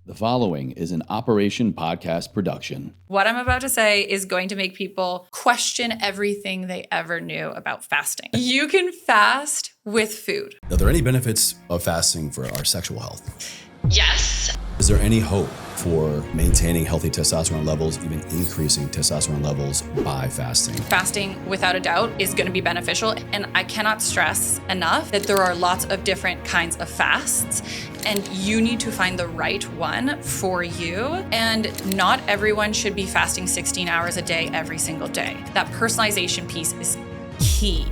The following is an Operation Podcast production. What I'm about to say is going to make people question everything they ever knew about fasting. You can fast with food. Are there any benefits of fasting for our sexual health? Yes. Is there any hope for maintaining healthy testosterone levels, even increasing testosterone levels by fasting? Fasting, without a doubt, is going to be beneficial. And I cannot stress enough that there are lots of different kinds of fasts, and you need to find the right one for you. And not everyone should be fasting 16 hours a day every single day. That personalization piece is key.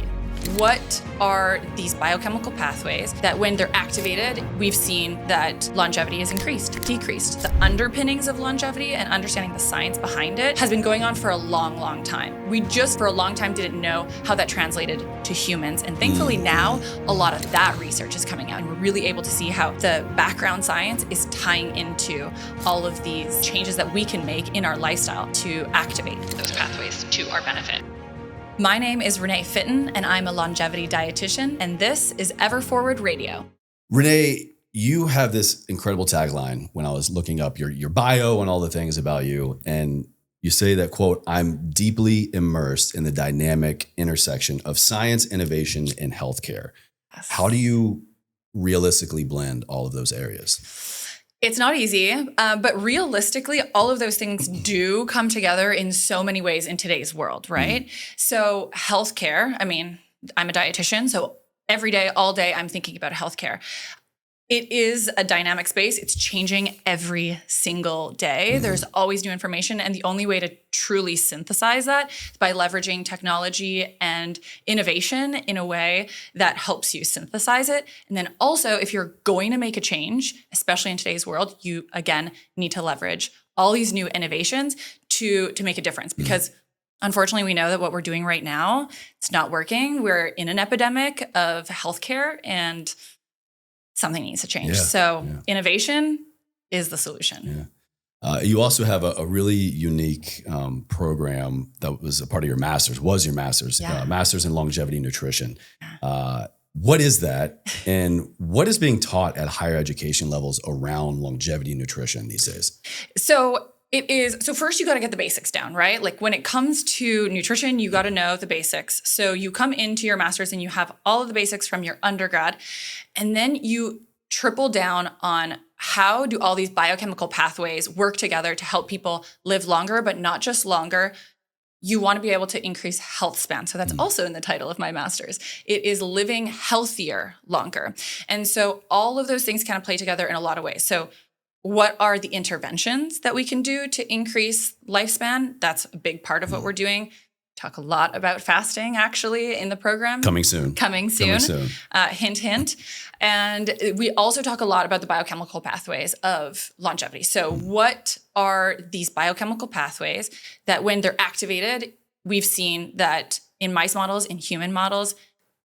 What are these biochemical pathways that when they're activated, we've seen that longevity is increased, decreased. The underpinnings of longevity and understanding the science behind it has been going on for a long, long time. We just for a long time didn't know how that translated to humans. And thankfully now, a lot of that research is coming out and we're really able to see how the background science is tying into all of these changes that we can make in our lifestyle to activate those pathways to our benefit. My name is Renee Fitton, and I'm a longevity dietitian, and this is Ever Forward Radio. Renee, you have this incredible tagline when I was looking up your bio and all the things about you. And you say that, quote, "I'm deeply immersed in the dynamic intersection of science, innovation, and healthcare." Yes. How do you realistically blend all of those areas? It's not easy, but realistically, all of those things do come together in so many ways in today's world, right? So healthcare, I mean, I'm a dietitian, so every day, all day, I'm thinking about healthcare. It is a dynamic space. It's changing every single day. There's always new information. And the only way to truly synthesize that is by leveraging technology and innovation in a way that helps you synthesize it. And then also, if you're going to make a change, especially in today's world, you, again, need to leverage all these new innovations to make a difference. Because unfortunately, we know that what we're doing right now, it's not working. We're in an epidemic of healthcare and something needs to change. Innovation is the solution. You also have a really unique program that was a part of your master's, master's in longevity nutrition. What is that? And what is being taught at higher education levels around longevity nutrition these days? So first you got to get the basics down, right? Like when it comes to nutrition, you got to know the basics. So you come into your master's and you have all of the basics from your undergrad, and then you triple down on how do all these biochemical pathways work together to help people live longer, but not just longer. You want to be able to increase health span. So that's also in the title of my master's. It is living healthier longer. And so all of those things kind of play together in a lot of ways. So what are the interventions that we can do to increase lifespan? That's a big part of what we're doing. Talk a lot about fasting, actually, in the program. Coming soon. Hint, hint. And we also talk a lot about the biochemical pathways of longevity. So what are these biochemical pathways that when they're activated, we've seen that in mice models, in human models,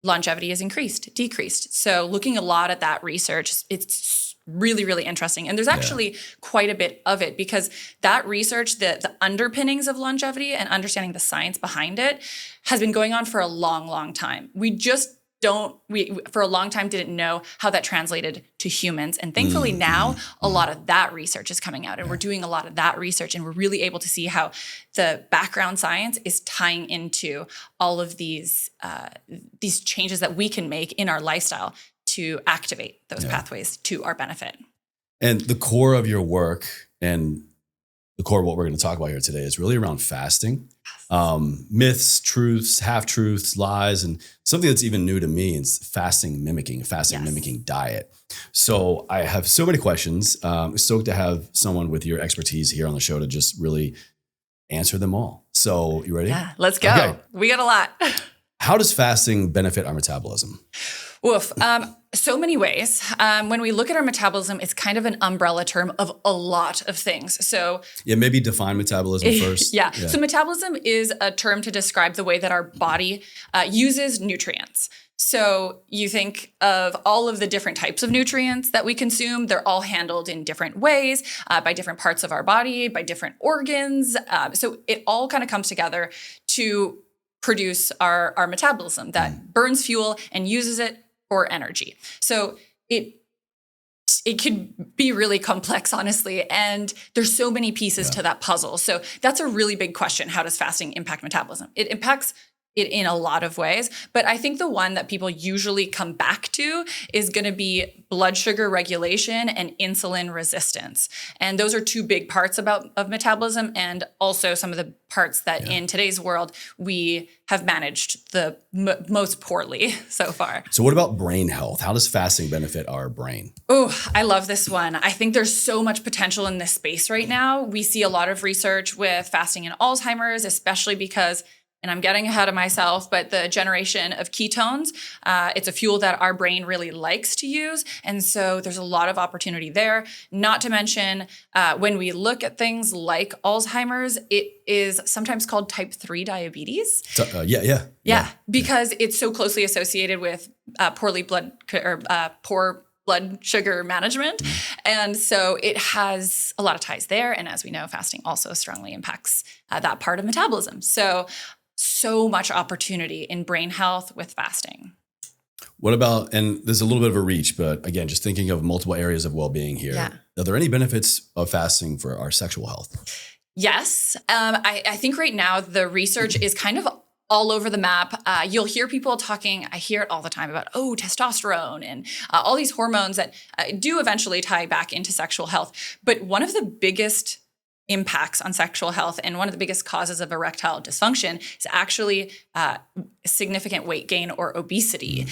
longevity is increased, decreased. So looking a lot at that research, it's really, really interesting. And there's actually quite a bit of it because that research, the underpinnings of longevity and understanding the science behind it has been going on for a long, long time. We just for a long time didn't know how that translated to humans. And thankfully now a lot of that research is coming out and we're doing a lot of that research and we're really able to see how the background science is tying into all of these changes that we can make in our lifestyle to activate those pathways to our benefit. And the core of your work and the core of what we're going to talk about here today is really around fasting. Myths, truths, half-truths, lies, and something that's even new to me is fasting-mimicking diet. So I have so many questions. Stoked to have someone with your expertise here on the show to just really answer them all. So you ready? Yeah, let's go. Okay. We got a lot. How does fasting benefit our metabolism? Woof. So many ways. When we look at our metabolism, it's kind of an umbrella term of a lot of things. So maybe define metabolism first. So metabolism is a term to describe the way that our body uses nutrients. So you think of all of the different types of nutrients that we consume. They're all handled in different ways by different parts of our body, by different organs. So it all kind of comes together to produce our metabolism that burns fuel and uses it for energy. So it it could be really complex, honestly. And there's so many pieces to that puzzle. So that's a really big question. How does fasting impact metabolism? It impacts it in a lot of ways. But I think the one that people usually come back to is going to be blood sugar regulation and insulin resistance. And those are two big parts of metabolism, and also some of the parts that in today's world we have managed the most poorly so far. So what about brain health? How does fasting benefit our brain? Oh, I love this one. I think there's so much potential in this space right now. We see a lot of research with fasting and Alzheimer's, especially because, and I'm getting ahead of myself, but the generation of ketones, it's a fuel that our brain really likes to use. And so there's a lot of opportunity there. Not to mention, when we look at things like Alzheimer's, it is sometimes called type 3 diabetes. So, because it's so closely associated with poor blood sugar management. And so it has a lot of ties there. And as we know, fasting also strongly impacts that part of metabolism. So much opportunity in brain health with fasting. What about, and there's a little bit of a reach, but again, just thinking of multiple areas of well-being here. Yeah. Are there any benefits of fasting for our sexual health? Yes. I think right now the research is kind of all over the map. You'll hear people talking, I hear it all the time about, testosterone and all these hormones that do eventually tie back into sexual health. But one of the biggest impacts on sexual health and one of the biggest causes of erectile dysfunction is actually significant weight gain or obesity.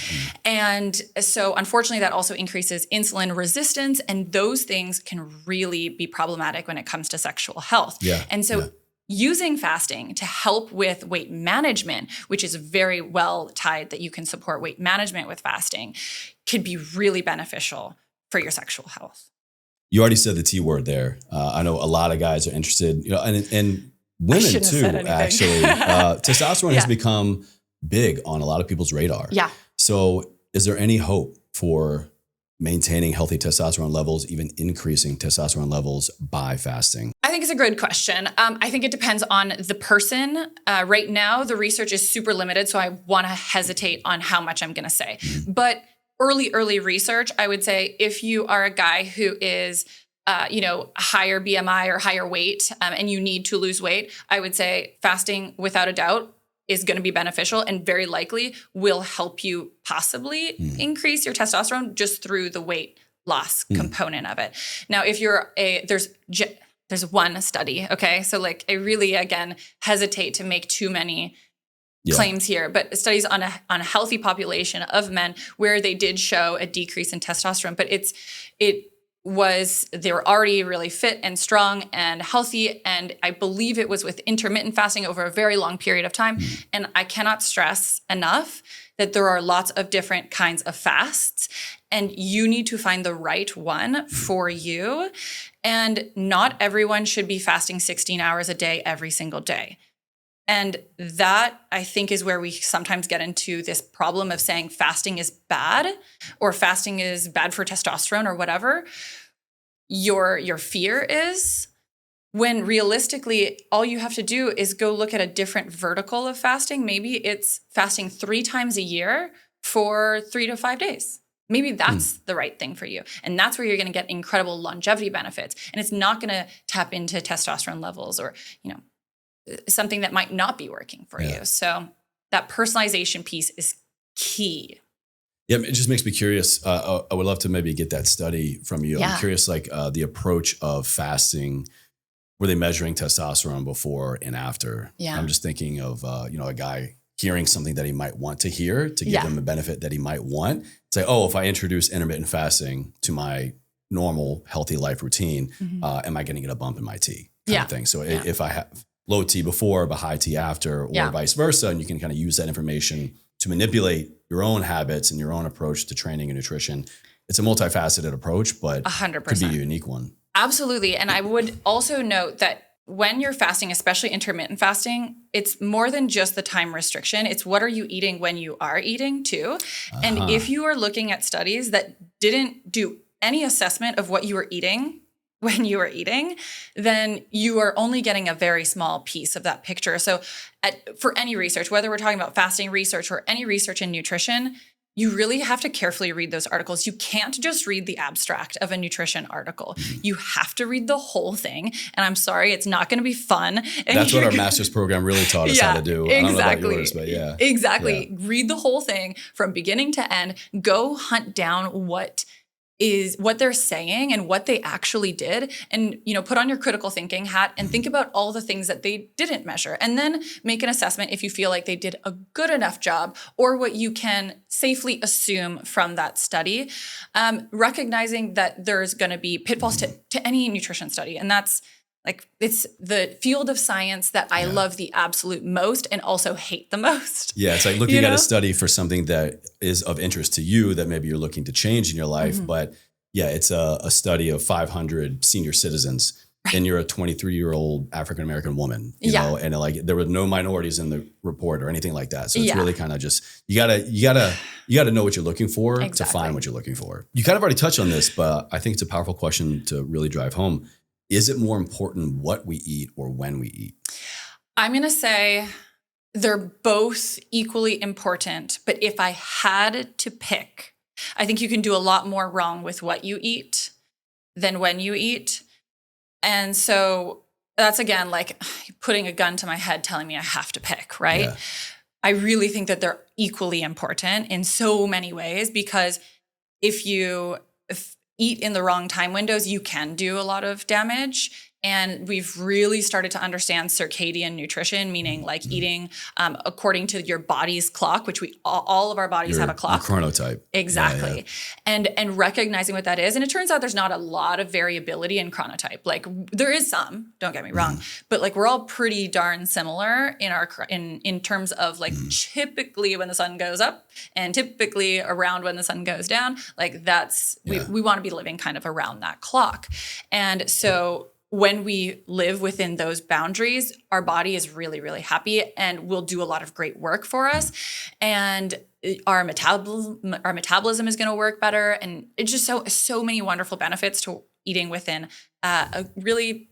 And so unfortunately that also increases insulin resistance, and those things can really be problematic when it comes to sexual health. And so using fasting to help with weight management, which is very well tied that you can support weight management with fasting, could be really beneficial for your sexual health. You already said the T word there. I know a lot of guys are interested, and women too, actually. Testosterone has become big on a lot of people's radar. Yeah. So is there any hope for maintaining healthy testosterone levels, even increasing testosterone levels by fasting? I think it's a good question. I think it depends on the person. Right now, the research is super limited, so I want to hesitate on how much I'm going to say. But early research, I would say if you are a guy who is, higher BMI or higher weight, and you need to lose weight, I would say fasting without a doubt is going to be beneficial and very likely will help you possibly increase your testosterone just through the weight loss component of it. Now, if you're there's one study, okay? So I really, again, hesitate to make too many claims here, but studies on a healthy population of men where they did show a decrease in testosterone, but they were already really fit and strong and healthy. And I believe it was with intermittent fasting over a very long period of time. And I cannot stress enough that there are lots of different kinds of fasts, and you need to find the right one for you. And not everyone should be fasting 16 hours a day every single day. And that, I think, is where we sometimes get into this problem of saying fasting is bad or fasting is bad for testosterone or whatever your fear is, when realistically, all you have to do is go look at a different vertical of fasting. Maybe it's fasting 3 times a year for 3 to 5 days. Maybe that's the right thing for you. And that's where you're going to get incredible longevity benefits. And it's not going to tap into testosterone levels or, something that might not be working for you. So that personalization piece is key. Yeah, it just makes me curious. I would love to maybe get that study from you. I'm curious, the approach of fasting. Were they measuring testosterone before and after? Yeah. I'm just thinking of, a guy hearing something that he might want to hear to give him a benefit that he might want. Say, if I introduce intermittent fasting to my normal healthy life routine, am I going to get a bump in my T? Kind of thing. So if I have low T before, but high T after, or vice versa. And you can kind of use that information to manipulate your own habits and your own approach to training and nutrition. It's a multifaceted approach, but 100%. Could be a unique one. Absolutely. And I would also note that when you're fasting, especially intermittent fasting, it's more than just the time restriction. It's what are you eating when you are eating too. And if you are looking at studies that didn't do any assessment of what you were eating when you are eating, then you are only getting a very small piece of that picture. So for any research, whether we're talking about fasting research or any research in nutrition, you really have to carefully read those articles. You can't just read the abstract of a nutrition article. You have to read the whole thing. And I'm sorry, it's not going to be fun. And that's what our master's program really taught us how to do. Exactly. I don't know about yours, but yeah. Exactly. Yeah. Read the whole thing from beginning to end. Go hunt down what they're saying and what they actually did, and put on your critical thinking hat and think about all the things that they didn't measure, and then make an assessment if you feel like they did a good enough job or what you can safely assume from that study, recognizing that there's going to be pitfalls to any nutrition study, and that's it's the field of science that I love the absolute most and also hate the most. Yeah, it's like looking at a study for something that is of interest to you that maybe you're looking to change in your life. But yeah, it's a study of 500 senior citizens, and you're a 23-year-old African-American woman, you know, and there were no minorities in the report or anything like that. So it's really kind of just, you gotta know what you're looking for to find what you're looking for. You kind of already touched on this, but I think it's a powerful question to really drive home. Is it more important what we eat or when we eat? I'm going to say they're both equally important. But if I had to pick, I think you can do a lot more wrong with what you eat than when you eat. And so that's, again, like putting a gun to my head telling me I have to pick, right? Yeah. I really think that they're equally important in so many ways, because if you eat in the wrong time windows, you can do a lot of damage. And we've really started to understand circadian nutrition, meaning like eating according to your body's clock, which all of our bodies have a clock. Your chronotype. Exactly. Yeah. And recognizing what that is. And it turns out there's not a lot of variability in chronotype. Like there is some, don't get me wrong, but like we're all pretty darn similar in terms of like typically when the sun goes up and typically around when the sun goes down. Like that's, we want to be living kind of around that clock. And so when we live within those boundaries, our body is really, really happy and will do a lot of great work for us. And our metabolism is going to work better. And it's just so many wonderful benefits to eating within a really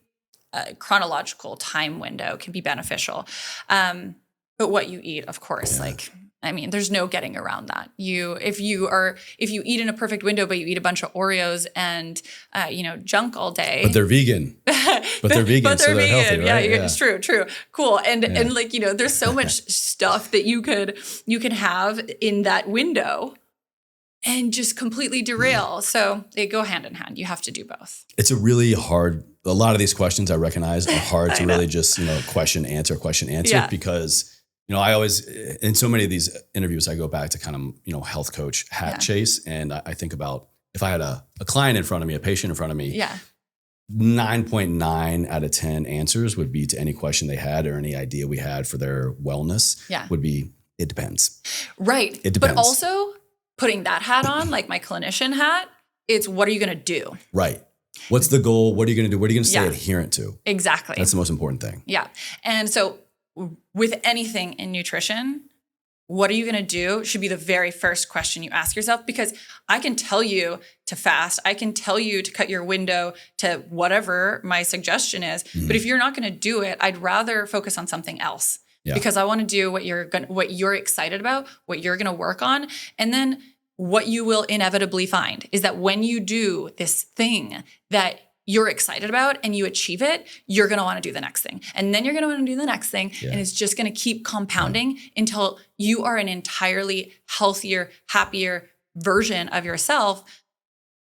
chronological time window can be beneficial. But what you eat, of course, there's no getting around that. If you eat in a perfect window, but you eat a bunch of Oreos and junk all day. But they're vegan. So they're healthy, right? Yeah, it's true. Cool. And there's so much stuff that you can have in that window and just completely derail. So they go hand in hand. You have to do both. It's a lot of these questions I recognize are hard to really just, question, answer, because I always, in so many of these interviews, I go back to kind of, health coach hat chase. And I think about if I had a client in front of me, a patient in front of me, 9.9 out of 10 answers would be to any question they had or any idea we had for their wellness would be, it depends. Right. It depends. But also putting that hat on, like my clinician hat, it's what are you going to do? Right. What's the goal? What are you going to do? What are you going to stay adherent to? Exactly. That's the most important thing. Yeah. And so with anything in nutrition, what are you going to do should be the very first question you ask yourself, because I can tell you to fast. I can tell you to cut your window to whatever my suggestion is. But if you're not going to do it, I'd rather focus on something else because I want to do what you're excited about, what you're going to work on. And then what you will inevitably find is that when you do this thing that you're excited about and you achieve it, you're going to want to do the next thing. And then you're going to want to do the next thing. Yeah. And it's just going to keep compounding until you are an entirely healthier, happier version of yourself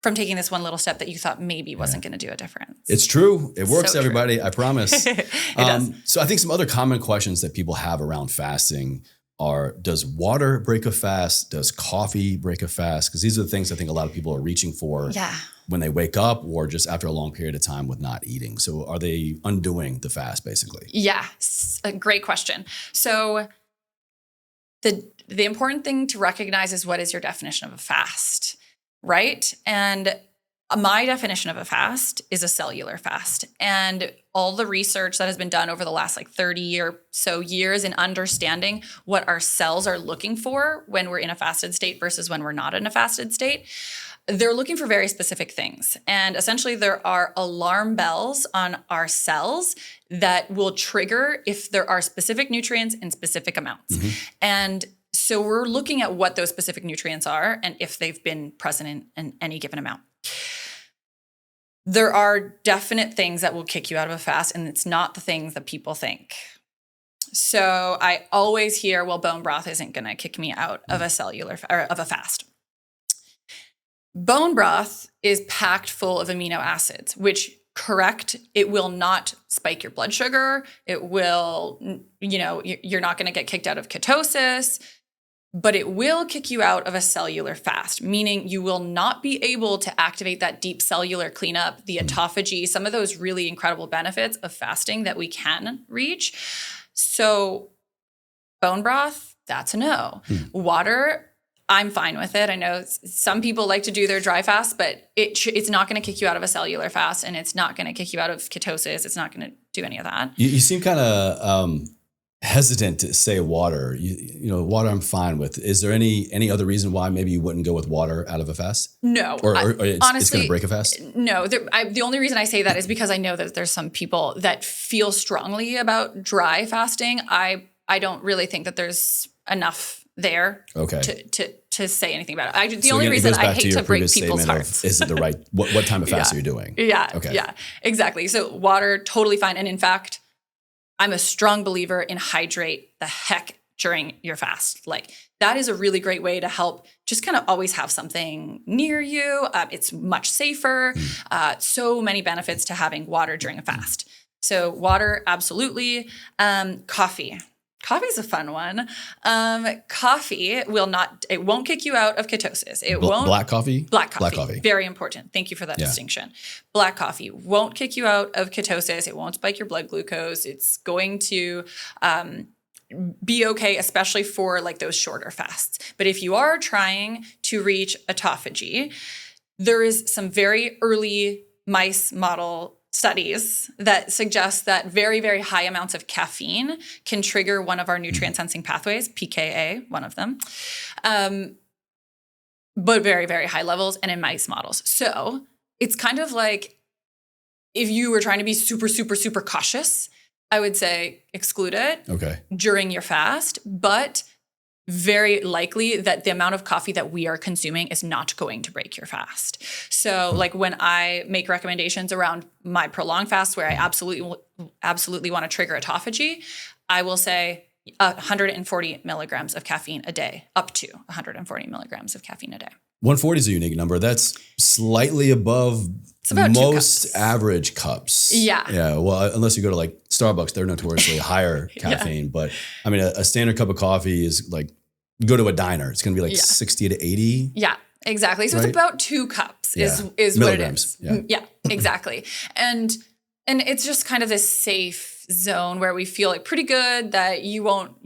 from taking this one little step that you thought maybe wasn't going to do a difference. It's true. It works, so everybody. I promise. It does. So I think some other common questions that people have around fasting are, does water break a fast? Does coffee break a fast? Because these are the things I think a lot of people are reaching for when they wake up or just after a long period of time with not eating. So are they undoing the fast basically? Yeah, a great question. So the important thing to recognize is, what is your definition of a fast, right? And my definition of a fast is a cellular fast. And all the research that has been done over the last 30 or so years in understanding what our cells are looking for when we're in a fasted state versus when we're not in a fasted state, they're looking for very specific things. And essentially there are alarm bells on our cells that will trigger if there are specific nutrients in specific amounts. And So we're looking at what those specific nutrients are and if they've been present in any given amount. There are definite things that will kick you out of a fast, and it's not the things that people think. So I always hear, well, bone broth isn't going to kick me out of a of a fast. Bone broth is packed full of amino acids, which it will not spike your blood sugar. It will, you're not going to get kicked out of ketosis, but it will kick you out of a cellular fast, meaning you will not be able to activate that deep cellular cleanup, the autophagy, some of those really incredible benefits of fasting that we can reach. So bone broth, that's a no. Water, I'm fine with it. I know some people like to do their dry fast, but it's not going to kick you out of a cellular fast, and it's not going to kick you out of ketosis. It's not going to do any of that. You seem kind of hesitant to say water. Water I'm fine with. Is there any other reason why maybe you wouldn't go with water out of a fast? No. Or honestly, it's going to break a fast? No. The only reason I say that is because I know that there's some people that feel strongly about dry fasting. I don't really think that there's enough there to say anything about it. The only reason I hate to break people's hearts. Is it the right, what time of fast are you doing? Yeah. Okay. Yeah, exactly. So water, totally fine. And in fact, I'm a strong believer in hydrate the heck during your fast. Like that is a really great way to help just kind of always have something near you. It's much safer. So many benefits to having water during a fast. So water, absolutely. Coffee. Coffee is a fun one. Coffee won't kick you out of ketosis. It won't. Black coffee? Black coffee. Very important. Thank you for that distinction. Black coffee won't kick you out of ketosis. It won't spike your blood glucose. It's going to be okay, especially for like those shorter fasts. But if you are trying to reach autophagy, there is some very early mice model studies that suggest that very, very high amounts of caffeine can trigger one of our nutrient sensing pathways, PKA, one of them, but very, very high levels and in mice models. So it's kind of like if you were trying to be super, super, super cautious, I would say exclude it during your fast, but very likely that the amount of coffee that we are consuming is not going to break your fast. So like when I make recommendations around my prolonged fast where I absolutely want to trigger autophagy, I will say 140 milligrams of caffeine a day, up to 140 milligrams of caffeine a day. 140 is a unique number. That's slightly above most average cups. Yeah. Yeah. Well, unless you go to like Starbucks, they're notoriously higher caffeine. But I mean, a standard cup of coffee is like, you go to a diner, it's going to be like 60 to 80. Yeah, exactly. So it's about 2 cups is milligrams. What it is. Yeah, exactly. And it's just kind of this safe zone where we feel like pretty good that you won't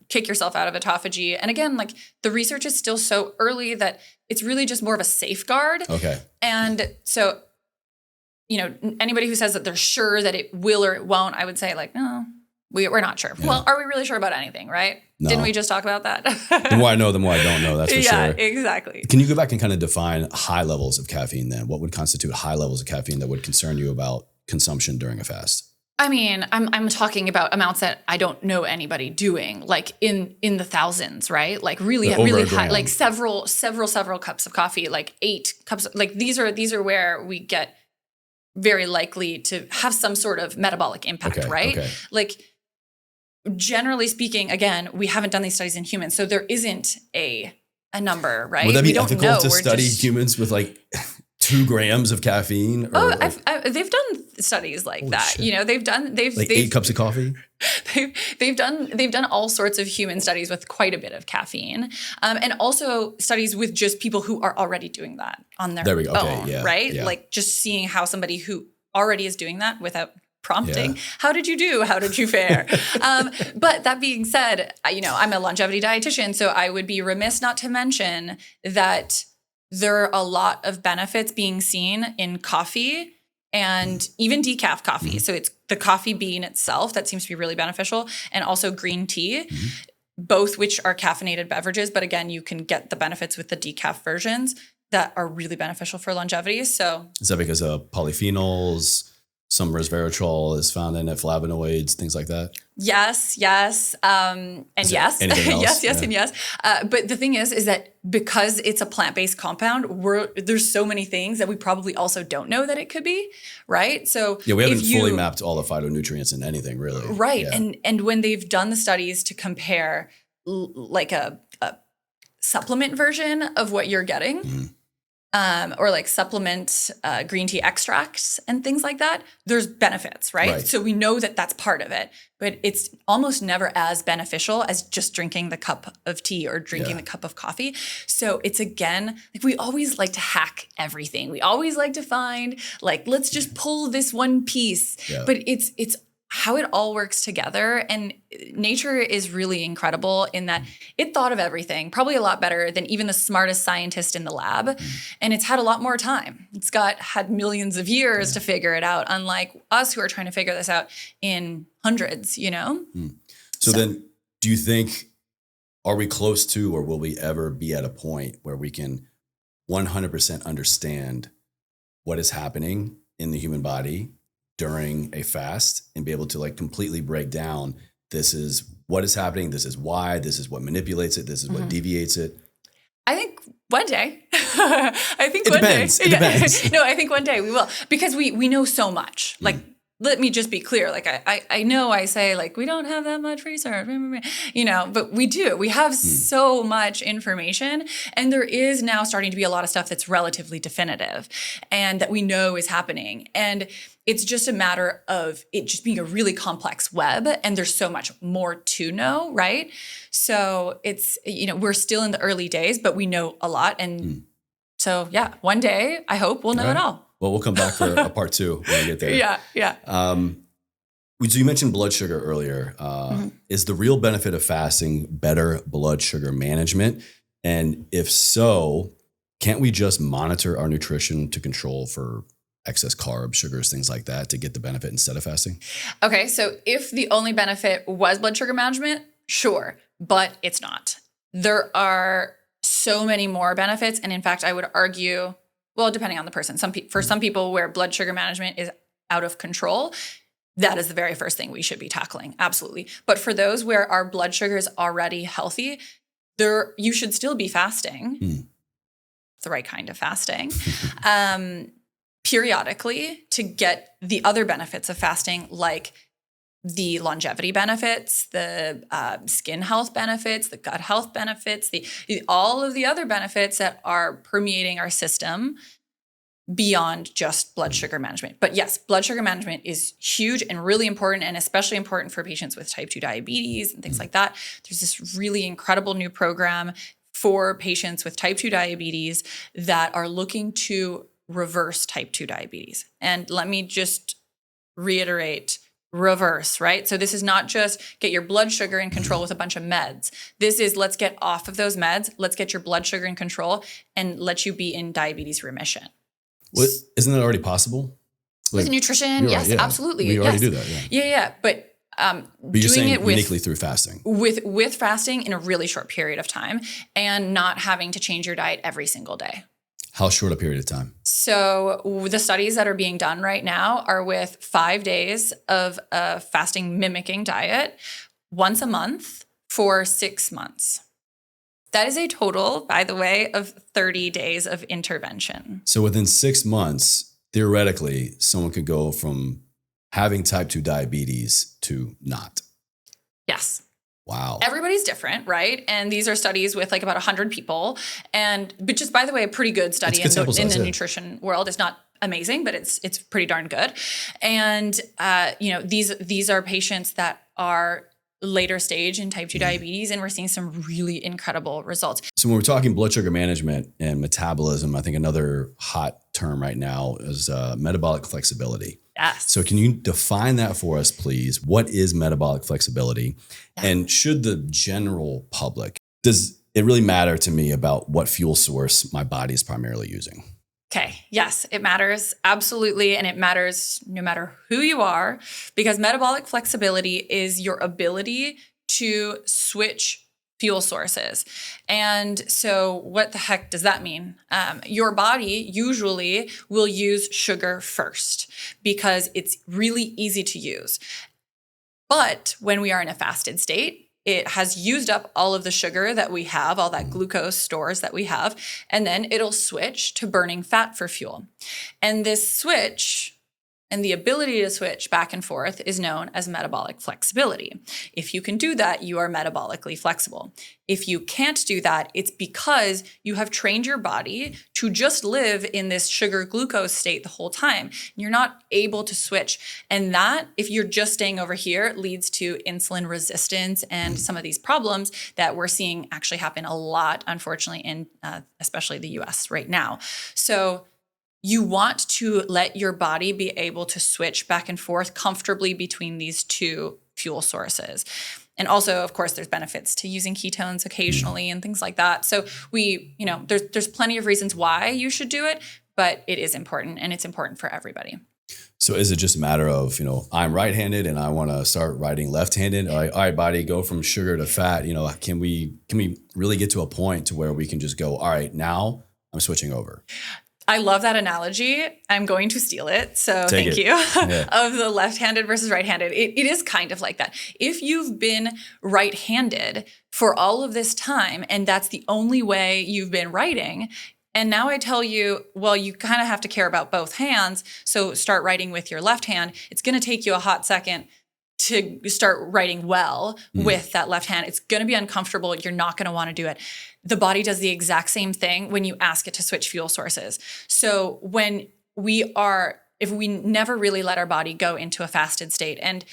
kick yourself out of autophagy. And again, like the research is still so early that it's really just more of a safeguard. Okay. And so, anybody who says that they're sure that it will or it won't, I would say like, no, we're not sure. Yeah. Well, are we really sure about anything, right? No. Didn't we just talk about that? The more I know, the more I don't know. That's for sure. Yeah, exactly. Can you go back and kind of define high levels of caffeine then? What would constitute high levels of caffeine that would concern you about consumption during a fast? I mean, I'm talking about amounts that I don't know anybody doing, like in the thousands, right? Like really high, like several cups of coffee, like 8 cups. Like these are where we get very likely to have some sort of metabolic impact, right? Okay. Like generally speaking, again, we haven't done these studies in humans, so there isn't a number, right? Would that be ethical to study humans with like 2 grams of caffeine? They've done studies like that. Shit. They've 8 cups of coffee. They've done all sorts of human studies with quite a bit of caffeine, and also studies with just people who are already doing that on their own, right? Yeah. Like just seeing how somebody who already is doing that without prompting, how did you do? How did you fare? But that being said, I'm a longevity dietitian, so I would be remiss not to mention that there are a lot of benefits being seen in coffee and even decaf coffee. Mm-hmm. So it's the coffee bean itself that seems to be really beneficial, and also green tea, both which are caffeinated beverages. But again, you can get the benefits with the decaf versions that are really beneficial for longevity. So is that because of polyphenols? some resveratrol is found in it, flavonoids, things like that. Yes, and yes, anything else? yes, and yes. But the thing is that because it's a plant-based compound, there's so many things that we probably also don't know that it could be, right? So yeah, we haven't fully mapped all the phytonutrients in anything really. Right, Yeah. and when they've done the studies to compare like a supplement version of what you're getting, or like supplement green tea extracts and things like that, there's benefits, right? So we know that that's part of it, but it's almost never as beneficial as just drinking the cup of tea or drinking the cup of coffee. So it's, again, like we always like to hack everything. We always like to find like, let's just pull this one piece, but it's how it all works together. And nature is really incredible in that it thought of everything probably a lot better than even the smartest scientist in the lab. And it's had a lot more time. It's had millions of years to figure it out, unlike us who are trying to figure this out in hundreds, you know? So then do you think, are we close to, or will we ever be at a point where we can 100% understand what is happening in the human body during a fast and be able to like completely break down, this is what is happening, this is why, this is what manipulates it, this is what deviates it? I think one day. I think it one depends. day. It depends. No, I think one day we will, because we know so much. Like, let me just be clear. Like I know I say like, we don't have that much research, you know, but we do. We have so much information, and there is now starting to be a lot of stuff that's relatively definitive and that we know is happening. And it's just a matter of it just being a really complex web, and there's so much more to know, right? So it's, you know, we're still in the early days, but we know a lot. And so, yeah, one day I hope we'll know it all. Well, we'll come back for a part two when we get there. Yeah. So you mentioned blood sugar earlier. Is the real benefit of fasting better blood sugar management? And if so, can't we just monitor our nutrition to control for excess carbs, sugars, things like that to get the benefit instead of fasting? Okay, so if the only benefit was blood sugar management, sure, but it's not. There are so many more benefits. And in fact, I would argue, well, depending on the person, for some people where blood sugar management is out of control, that is the very first thing we should be tackling. Absolutely. But for those where our blood sugar is already healthy, you should still be fasting, the right kind of fasting, periodically to get the other benefits of fasting, like the longevity benefits, the skin health benefits, the gut health benefits, all of the other benefits that are permeating our system beyond just blood sugar management. But yes, blood sugar management is huge and really important, and especially important for patients with type 2 diabetes and things like that. There's this really incredible new program for patients with type 2 diabetes that are looking to reverse type 2 diabetes. And let me just reiterate, reverse, right? So this is not just get your blood sugar in control with a bunch of meds. This is, let's get off of those meds, let's get your blood sugar in control, and let you be in diabetes remission. Well, isn't that already possible? With nutrition, yes, absolutely. We already do that, Yeah. But you're doing saying it uniquely through fasting. With fasting in a really short period of time, and not having to change your diet every single day. How short a period of time? So the studies that are being done right now are with 5 days of a fasting mimicking diet once a month for 6 months. That is a total, by the way, of 30 days of intervention. So within 6 months, theoretically, someone could go from having type 2 diabetes to not. Yes. Wow. Everybody's different, right? And these are studies with like about 100 people. But just, by the way, a pretty good study in the nutrition world. It's not amazing, but it's pretty darn good. And these are patients that are later stage in type 2 diabetes, and we're seeing some really incredible results. So when we're talking blood sugar management and metabolism, I think another hot term right now is metabolic flexibility. Yes. So can you define that for us, please? What is metabolic flexibility? And should the general public, does it really matter to me about what fuel source my body is primarily using? Okay. Yes, it matters. Absolutely. And it matters no matter who you are, because metabolic flexibility is your ability to switch fuel sources. And so what the heck does that mean? Your body usually will use sugar first because it's really easy to use. But when we are in a fasted state, it has used up all of the sugar that we have, all that glucose stores that we have, and then it'll switch to burning fat for fuel. And this switch and the ability to switch back and forth is known as metabolic flexibility. If you can do that, you are metabolically flexible. If you can't do that, it's because you have trained your body to just live in this sugar glucose state the whole time. You're not able to switch. And that, if you're just staying over here, leads to insulin resistance and some of these problems that we're seeing actually happen a lot, unfortunately, in especially the US right now. So you want to let your body be able to switch back and forth comfortably between these two fuel sources. And also, of course, there's benefits to using ketones occasionally and things like that. So there's plenty of reasons why you should do it, but it is important, and it's important for everybody. So is it just a matter of, I'm right-handed and I want to start writing left-handed? All right, body, go from sugar to fat. Can we really get to a point to where we can just go, all right, now I'm switching over? I love that analogy. I'm going to steal it. So thank you. Yeah. Of the left-handed versus right-handed. It is kind of like that. If you've been right-handed for all of this time, and that's the only way you've been writing, and now I tell you, well, you kind of have to care about both hands. So start writing with your left hand. It's going to take you a hot second to start writing well with that left hand. It's going to be uncomfortable. You're not going to want to do it. The body does the exact same thing when you ask it to switch fuel sources. So if we never really let our body go into a fasted state, and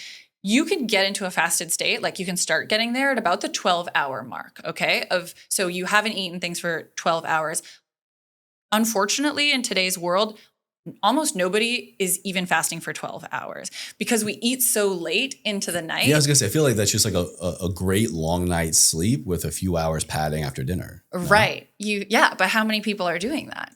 you can get into a fasted state, like you can start getting there at about the 12-hour mark, okay? So you haven't eaten things for 12 hours. Unfortunately, in today's world, almost nobody is even fasting for 12 hours because we eat so late into the night. Yeah, I was gonna say, I feel like that's just like a great long night's sleep with a few hours padding after dinner. Right. But how many people are doing that?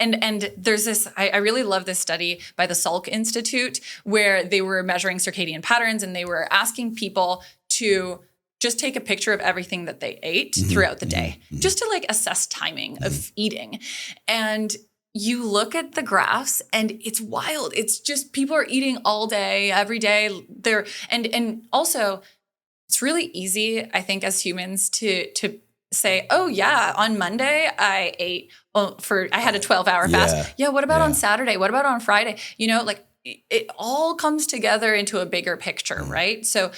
And there's this, I really love this study by the Salk Institute where they were measuring circadian patterns, and they were asking people to just take a picture of everything that they ate throughout the day, just to like assess timing of eating. And you look at the graphs and it's wild. It's just people are eating all day, every day. And also it's really easy, I think, as humans to say, oh yeah, on Monday I ate I had a 12-hour fast. Yeah, what about on Saturday? What about on Friday? It all comes together into a bigger picture, right? So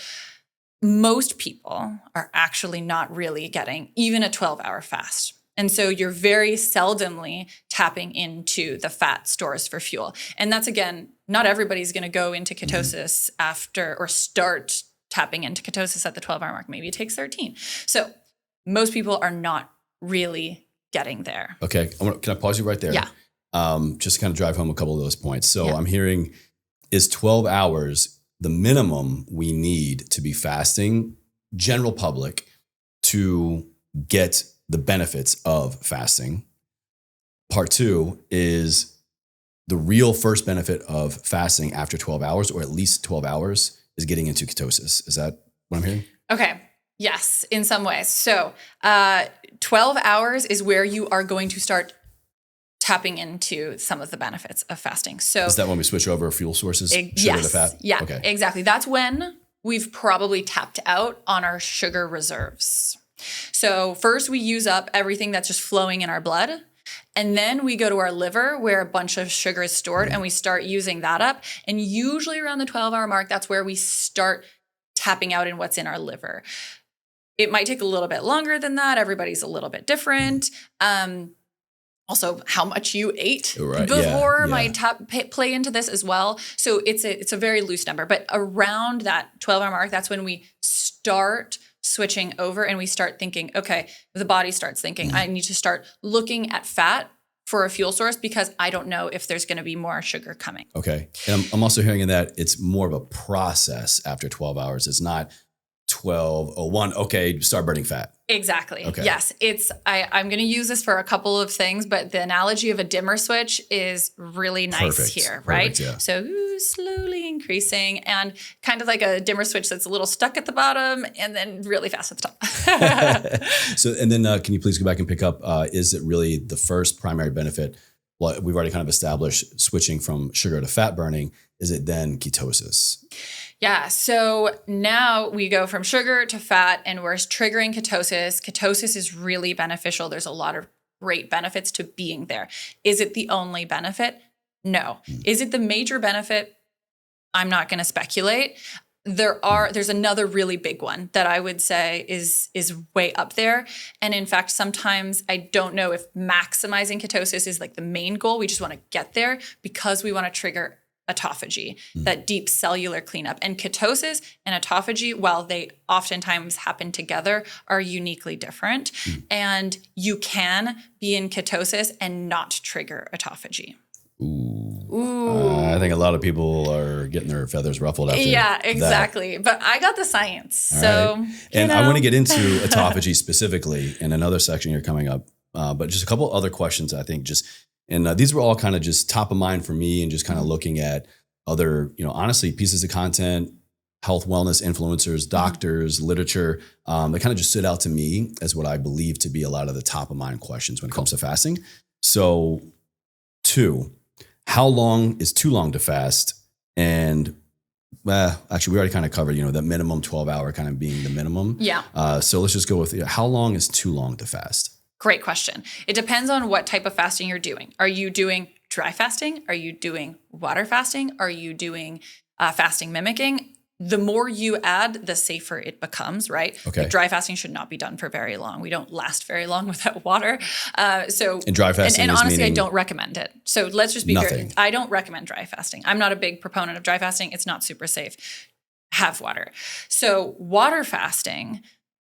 most people are actually not really getting even a 12-hour fast. And so you're very seldomly tapping into the fat stores for fuel. And that's, again, not everybody's going to go into ketosis after or start tapping into ketosis at the 12-hour mark. Maybe it takes 13. So most people are not really getting there. Okay. Can I pause you right there? Yeah. Just to kind of drive home a couple of those points. So I'm hearing, is 12 hours the minimum we need to be fasting, general public, to get the benefits of fasting? Part two is the real first benefit of fasting after 12 hours, or at least 12 hours, is getting into ketosis. Is that what I'm hearing? Okay. Yes, in some ways. So 12 hours is where you are going to start tapping into some of the benefits of fasting. So is that when we switch over fuel sources, sugar to fat? Yeah, okay. Exactly. That's when we've probably tapped out on our sugar reserves. So first we use up everything that's just flowing in our blood. And then we go to our liver where a bunch of sugar is stored and we start using that up. And usually around the 12-hour mark, that's where we start tapping out in what's in our liver. It might take a little bit longer than that. Everybody's a little bit different. Also, how much you ate before might play into this as well. So it's a very loose number. But around that 12-hour mark, that's when we start switching over and we start thinking, okay, the body starts thinking, I need to start looking at fat for a fuel source because I don't know if there's going to be more sugar coming. Okay. And I'm also hearing in that it's more of a process after 12 hours. It's not 12:01. Okay, start burning fat. Exactly. Okay. Yes. I'm going to use this for a couple of things, but the analogy of a dimmer switch is really nice Perfect. here, right? Yeah. So slowly increasing and kind of like a dimmer switch that's a little stuck at the bottom and then really fast at the top. So, and then can you please go back and pick up, is it really the first primary benefit? Well, we've already kind of established switching from sugar to fat burning. Is it then ketosis? Yeah. So now we go from sugar to fat and we're triggering ketosis. Ketosis is really beneficial. There's a lot of great benefits to being there. Is it the only benefit? No. Is it the major benefit? I'm not going to speculate. There's another really big one that I would say is way up there. And in fact, sometimes I don't know if maximizing ketosis is like the main goal. We just want to get there because we want to trigger autophagy, that deep cellular cleanup. And ketosis and autophagy, while they oftentimes happen together, are uniquely different. And you can be in ketosis and not trigger autophagy. Ooh. I think a lot of people are getting their feathers ruffled after Yeah, exactly. that. But I got the science. All so, right. And I want to get into autophagy specifically in another section here coming up. But just a couple other questions, I think, and these were all kind of just top of mind for me and just kind of looking at other, honestly, pieces of content, health, wellness influencers, doctors, literature, that kind of just stood out to me as what I believe to be a lot of the top of mind questions when it comes to fasting. So 2, how long is too long to fast? And actually, we already kind of covered, the minimum 12-hour kind of being the minimum. Yeah. So let's just go with how long is too long to fast? Great question. It depends on what type of fasting you're doing. Are you doing dry fasting? Are you doing water fasting? Are you doing fasting mimicking? The more you add, the safer it becomes, right? Okay. Like dry fasting should not be done for very long. We don't last very long without water. And dry fasting and is honestly, I meaning don't recommend it. So let's just be nothing. clear. I don't recommend dry fasting. I'm not a big proponent of dry fasting. It's not super safe. Have water. So water fasting,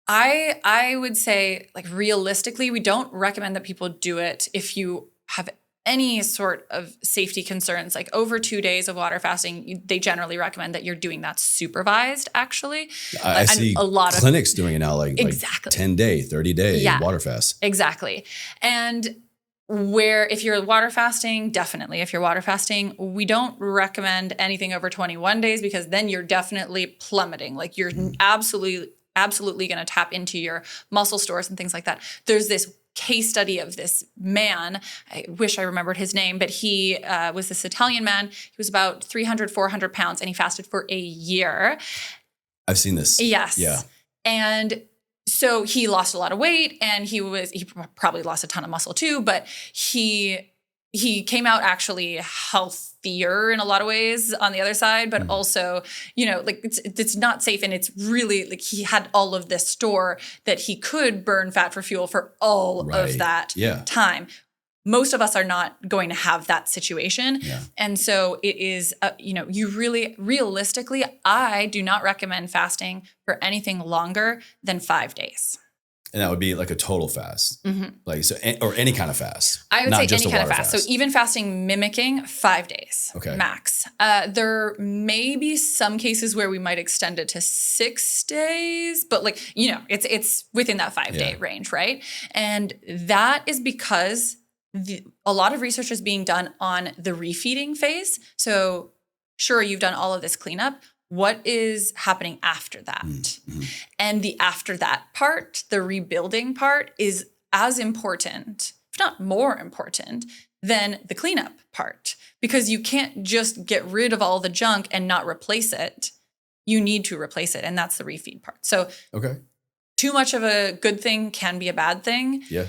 I would say, like, realistically, we don't recommend that people do it if you have any sort of safety concerns. Like over 2 days of water fasting, they generally recommend that you're doing that supervised, actually. I see a lot of clinics doing it now, like 10-day, 30-day water fast. Exactly. And if you're water fasting, definitely. If you're water fasting, we don't recommend anything over 21 days because then you're definitely plummeting. Like you're absolutely going to tap into your muscle stores and things like that. There's this case study of this man. I wish I remembered his name, but he was this Italian man. He was about 300, 400 pounds and he fasted for a year. I've seen this. Yes. Yeah. And so he lost a lot of weight and he probably lost a ton of muscle too, but he came out actually healthier in a lot of ways on the other side, but also, like it's not safe. And it's really like he had all of this store that he could burn fat for fuel for all of that time. Most of us are not going to have that situation. Yeah. And so it is, you really, realistically, I do not recommend fasting for anything longer than 5 days. And that would be like a total fast, like or any kind of fast. I would say any kind of fast. So even fasting mimicking, 5 days max. There may be some cases where we might extend it to 6 days, but it's within that 5-day range, right? And that is because a lot of research is being done on the refeeding phase. So sure, you've done all of this cleanup. What is happening after that? And the after that part, the rebuilding part, is as important, if not more important, than the cleanup part. Because you can't just get rid of all the junk and not replace it. You need to replace it, and that's the refeed part. So too much of a good thing can be a bad thing. Yeah.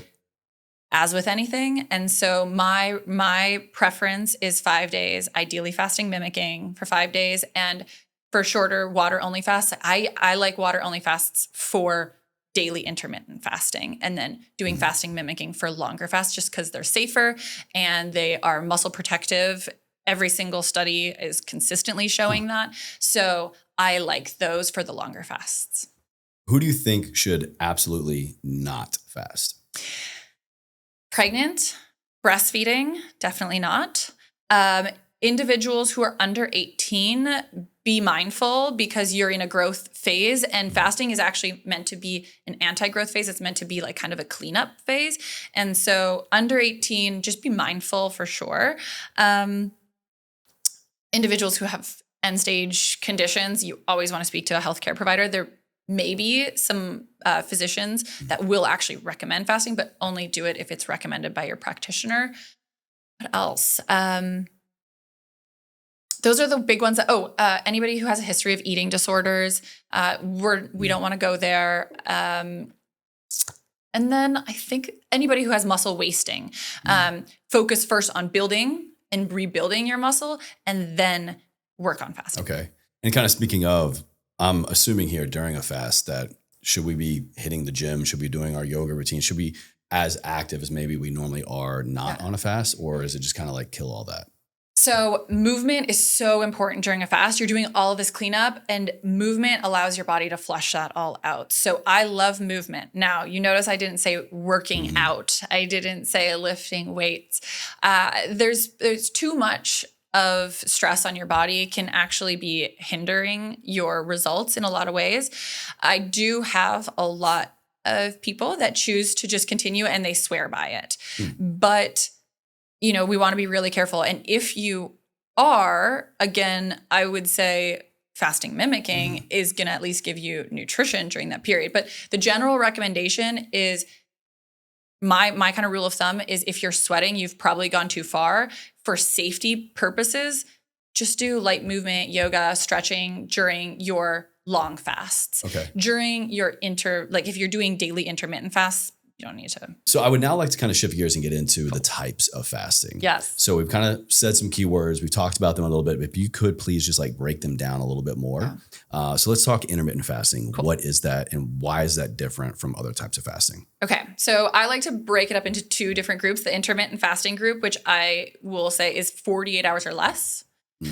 As with anything. And so my preference is 5 days, ideally fasting mimicking for 5 days. And for shorter water only fasts, I like water only fasts for daily intermittent fasting and then doing fasting mimicking for longer fasts just because they're safer and they are muscle protective. Every single study is consistently showing that. So I like those for the longer fasts. Who do you think should absolutely not fast? Pregnant, breastfeeding, definitely not. individuals who are under 18, be mindful because you're in a growth phase, and fasting is actually meant to be an anti-growth phase. It's meant to be like kind of a cleanup phase. And so under 18, just be mindful for sure. Individuals who have end stage conditions, you always want to speak to a healthcare provider. There may be some physicians that will actually recommend fasting, but only do it if it's recommended by your practitioner. What else? Those are the big ones. Anybody who has a history of eating disorders, we don't want to go there. And then I think anybody who has muscle wasting, focus first on building and rebuilding your muscle, and then work on fasting. Okay. And kind of speaking of, I'm assuming here during a fast that should we be hitting the gym? Should we be doing our yoga routine? Should we be as active as maybe we normally are not on a fast? Or is it just kind of like kill all that? So movement is so important during a fast. You're doing all of this cleanup, and movement allows your body to flush that all out. So I love movement. Now, you notice I didn't say working out. I didn't say lifting weights. There's too much of stress on your body can actually be hindering your results in a lot of ways. I do have a lot of people that choose to just continue and they swear by it. But we want to be really careful. And if you are, again, I would say fasting mimicking is going to at least give you nutrition during that period. But the general recommendation is my kind of rule of thumb is if you're sweating, you've probably gone too far. For safety purposes, just do light movement, yoga, stretching during your long fasts. Okay. During your if you're doing daily intermittent fasts, you don't need to. So I would now like to kind of shift gears and get into the types of fasting. Yes. So we've kind of said some keywords. We've talked about them a little bit. But if you could please just like break them down a little bit more. Yeah. So let's talk intermittent fasting. Cool. What is that and why is that different from other types of fasting? Okay. So I like to break it up into two different groups. The intermittent fasting group, which I will say is 48 hours or less.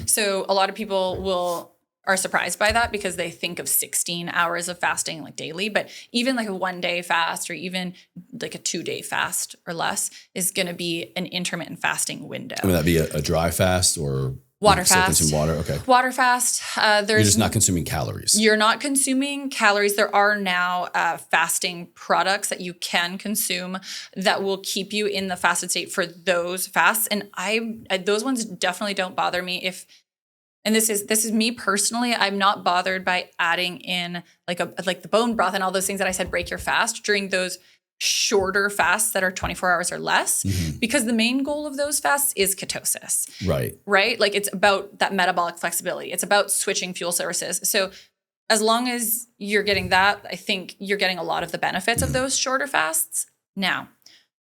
So a lot of people are surprised by that because they think of 16 hours of fasting like daily, but even like a 1 day fast or even like a 2 day fast or less is going to be an intermittent fasting window. Would that be a dry fast or water fast? Consume water. Okay. Water fast. You're just not consuming calories. You're not consuming calories. There are now fasting products that you can consume that will keep you in the fasted state for those fasts. And those ones definitely don't bother me and this is me personally. I'm not bothered by adding in like the bone broth and all those things that I said break your fast during those shorter fasts that are 24 hours or less, because the main goal of those fasts is ketosis. Right? Like it's about that metabolic flexibility. It's about switching fuel sources. So as long as you're getting that, I think you're getting a lot of the benefits of those shorter fasts. Now,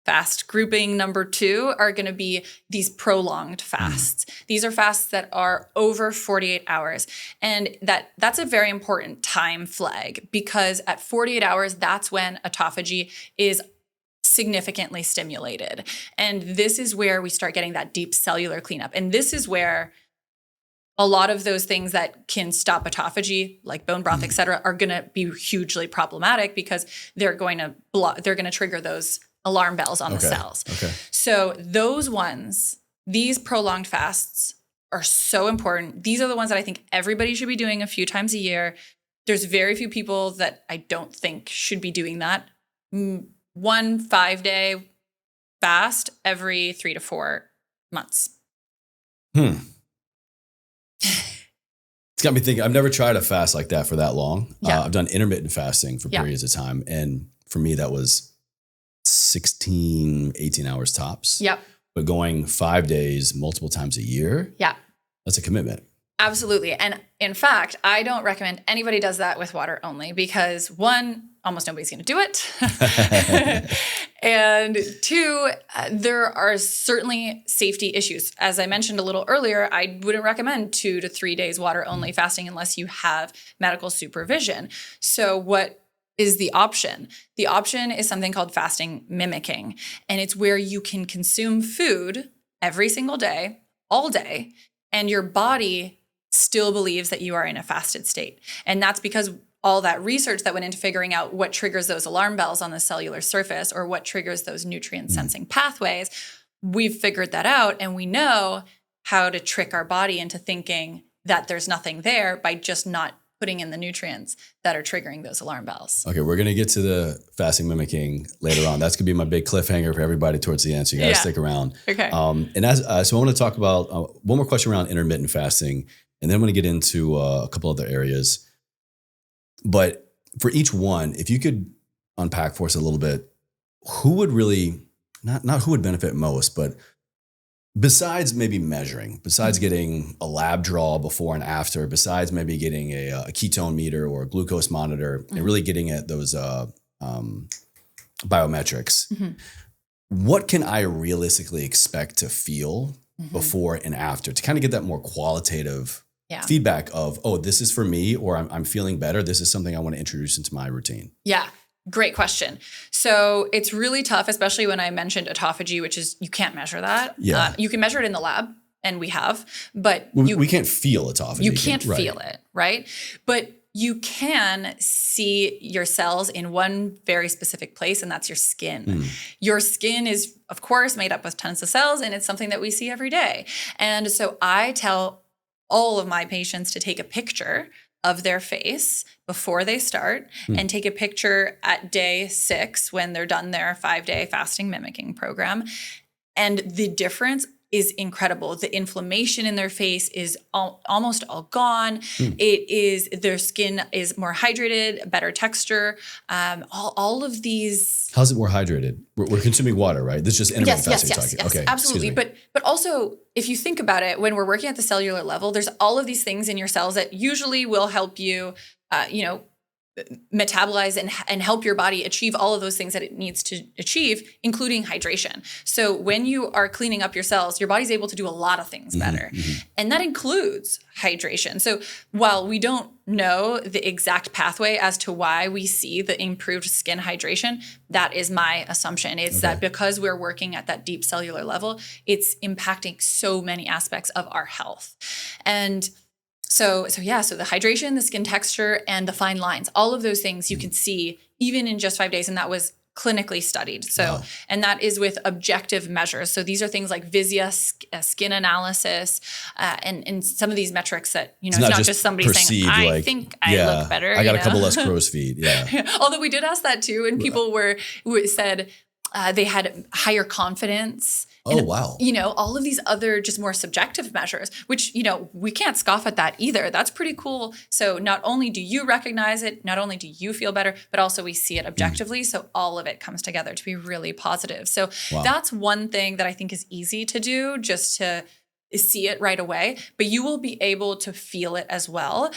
fast grouping number 2 are going to be these prolonged fasts. These are fasts that are over 48 hours. And that's a very important time flag because at 48 hours, that's when autophagy is significantly stimulated. And this is where we start getting that deep cellular cleanup. And this is where a lot of those things that can stop autophagy, like bone broth, et cetera, are going to be hugely problematic because they're going to trigger those alarm bells on the cells. Okay. So these prolonged fasts are so important. These are the ones that I think everybody should be doing a few times a year. There's very few people that I don't think should be doing that. 1 5-day fast every 3 to 4 months. It's got me thinking. I've never tried a fast like that for that long. Yeah. I've done intermittent fasting for periods of time. And for me, that was 16, 18 hours tops. Yep. But going 5 days, multiple times a year. Yeah. That's a commitment. Absolutely. And in fact, I don't recommend anybody does that with water only because 1, almost nobody's going to do it. And 2, there are certainly safety issues. As I mentioned a little earlier, I wouldn't recommend 2 to 3 days water only fasting unless you have medical supervision. So what is the option? The option is something called fasting mimicking. And it's where you can consume food every single day, all day, and your body still believes that you are in a fasted state. And that's because all that research that went into figuring out what triggers those alarm bells on the cellular surface or what triggers those nutrient sensing pathways, we've figured that out and we know how to trick our body into thinking that there's nothing there by just not putting in the nutrients that are triggering those alarm bells. Okay, we're going to get to the fasting mimicking later on. That's going to be my big cliffhanger for everybody towards the end, so you got to stick around. Okay. So I want to talk about one more question around intermittent fasting, and then I'm going to get into a couple other areas. But for each one, if you could unpack for us a little bit, who would really, not who would benefit most, but besides maybe measuring, besides getting a lab draw before and after, besides maybe getting a ketone meter or a glucose monitor, and really getting at those biometrics, what can I realistically expect to feel before and after to kind of get that more qualitative feedback of, oh, this is for me, or I'm feeling better. This is something I want to introduce into my routine. Yeah. Great question. So it's really tough, especially when I mentioned autophagy, which is you can't measure that. Yeah. You can measure it in the lab, and we have, but we can't feel autophagy. You can't feel it, right? But you can see your cells in one very specific place, and that's your skin. Your skin is, of course, made up with tons of cells, and it's something that we see every day. And so I tell all of my patients to take a picture of their face before they start and take a picture at day 6 when they're done their 5-day fasting mimicking program. And the difference is incredible. The inflammation in their face is almost all gone. It is, their skin is more hydrated, better texture. All of these. How's it more hydrated? We're consuming water, right? This is just intermittent fasting talking. Yes, okay, absolutely. But also, if you think about it, when we're working at the cellular level, there's all of these things in your cells that usually will help you, metabolize and help your body achieve all of those things that it needs to achieve, including hydration. So when you are cleaning up your cells, your body's able to do a lot of things better. And that includes hydration. So while we don't know the exact pathway as to why we see the improved skin hydration, that is my assumption. It's that because we're working at that deep cellular level, it's impacting so many aspects of our health. And So the hydration, the skin texture, and the fine lines, all of those things you can see even in just 5 days. And that was clinically studied. So, and that is with objective measures. So these are things like Visia, skin analysis, and some of these metrics that, it's not just somebody saying, I think I look better. I got a couple less crow's feet. Yeah. Although we did ask that too. And people said they had higher confidence. Oh, wow. All of these other just more subjective measures, which, we can't scoff at that either. That's pretty cool. So not only do you recognize it, not only do you feel better, but also we see it objectively. So all of it comes together to be really positive. So that's one thing that I think is easy to do, just to see it right away, but you will be able to feel it as well.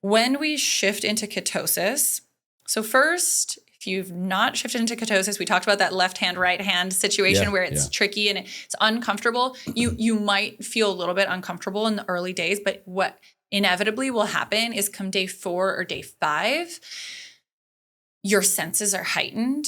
When we shift into ketosis, so first, if you've not shifted into ketosis, we talked about that left hand, right hand situation where it's tricky and it's uncomfortable. You might feel a little bit uncomfortable in the early days, but what inevitably will happen is come day 4 or day 5, your senses are heightened.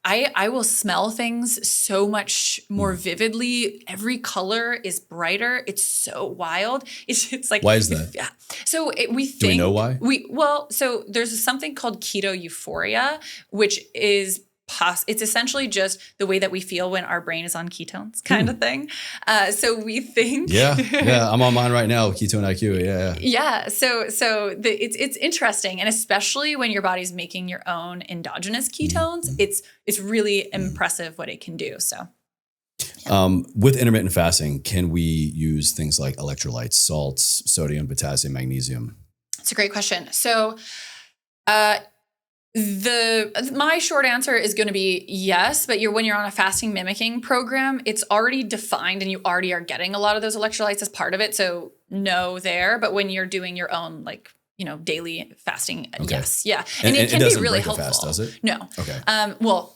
I will smell things so much more vividly. Every color is brighter. It's so wild. It's like, why is that? Yeah. So we think. Do we know why? So there's something called keto euphoria, which is it's essentially just the way that we feel when our brain is on ketones, kind of thing. So we think. Yeah. I'm on mine right now. Ketone IQ. Yeah. Yeah. So it's interesting, and especially when your body's making your own endogenous ketones, it's really impressive what it can do. So. With intermittent fasting, can we use things like electrolytes, salts, sodium, potassium, magnesium? It's a great question. So, my short answer is going to be yes, but when you're on a fasting mimicking program, it's already defined and you already are getting a lot of those electrolytes as part of it. So no there, but when you're doing your own daily fasting, yes. Yeah. And it can be really helpful. Fast, does it? No. Okay. Well,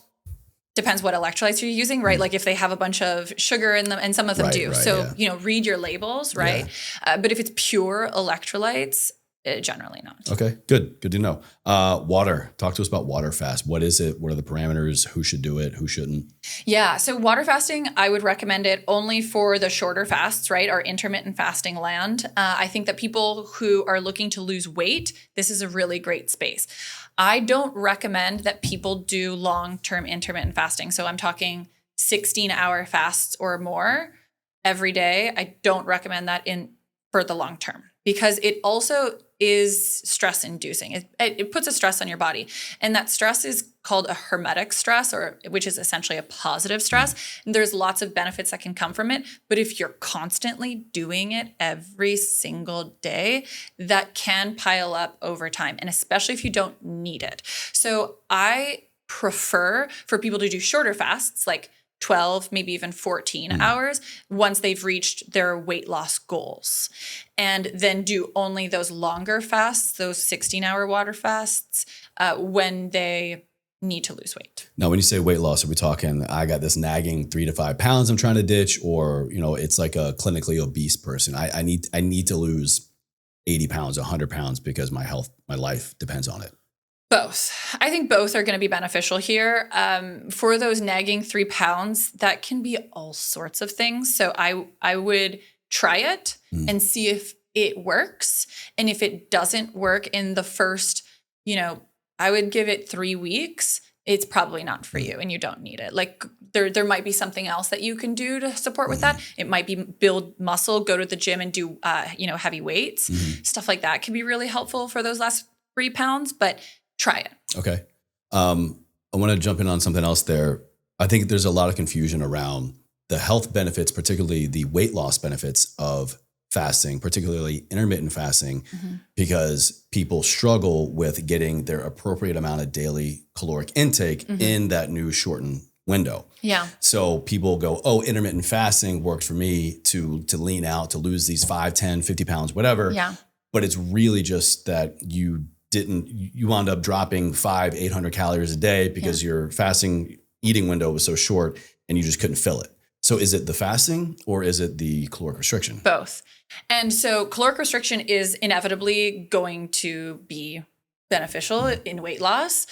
depends what electrolytes you're using, right? Like if they have a bunch of sugar in them, and some of them do. So, read your labels, right? Yeah. But if it's pure electrolytes, generally not. Okay, good to know. Water. Talk to us about water fast. What is it? What are the parameters? Who should do it? Who shouldn't? Yeah, so water fasting, I would recommend it only for the shorter fasts, right? Our intermittent fasting land. I think that people who are looking to lose weight, this is a really great space. I don't recommend that people do long-term intermittent fasting. So I'm talking 16-hour fasts or more. every day, I don't recommend that for the long term, because it also is stress inducing. It puts a stress on your body. And that stress is called a hormetic stress, which is essentially a positive stress. And there's lots of benefits that can come from it. But if you're constantly doing it every single day, that can pile up over time. And especially if you don't need it. So I prefer for people to do shorter fasts, like 12, maybe even 14 hours once they've reached their weight loss goals, and then do only those longer fasts, those 16-hour water fasts, when they need to lose weight. Now, when you say weight loss, are we talking, I got this nagging 3 to 5 pounds I'm trying to ditch, or, it's like a clinically obese person. I need to lose 80 pounds, 100 pounds because my health, my life depends on it. Both. I think both are going to be beneficial here. For those nagging 3 pounds, that can be all sorts of things. So I would try it and see if it works. And if it doesn't work in the first, I would give it 3 weeks. It's probably not for you and you don't need it. Like there might be something else that you can do to support with that. It might be build muscle, go to the gym and do, heavy weights. Stuff like that can be really helpful for those last 3 pounds, but try it. Okay. I want to jump in on something else there. I think there's a lot of confusion around the health benefits, particularly the weight loss benefits of fasting, particularly intermittent fasting, because people struggle with getting their appropriate amount of daily caloric intake in that new shortened window. Yeah. So people go, oh, intermittent fasting worked for me to lean out, to lose these 5, 10, 50 pounds, whatever. Yeah. But it's really just that you wound up dropping 800 calories a day because your fasting eating window was so short and you just couldn't fill it. So is it the fasting or is it the caloric restriction? Both. And so caloric restriction is inevitably going to be beneficial in weight loss.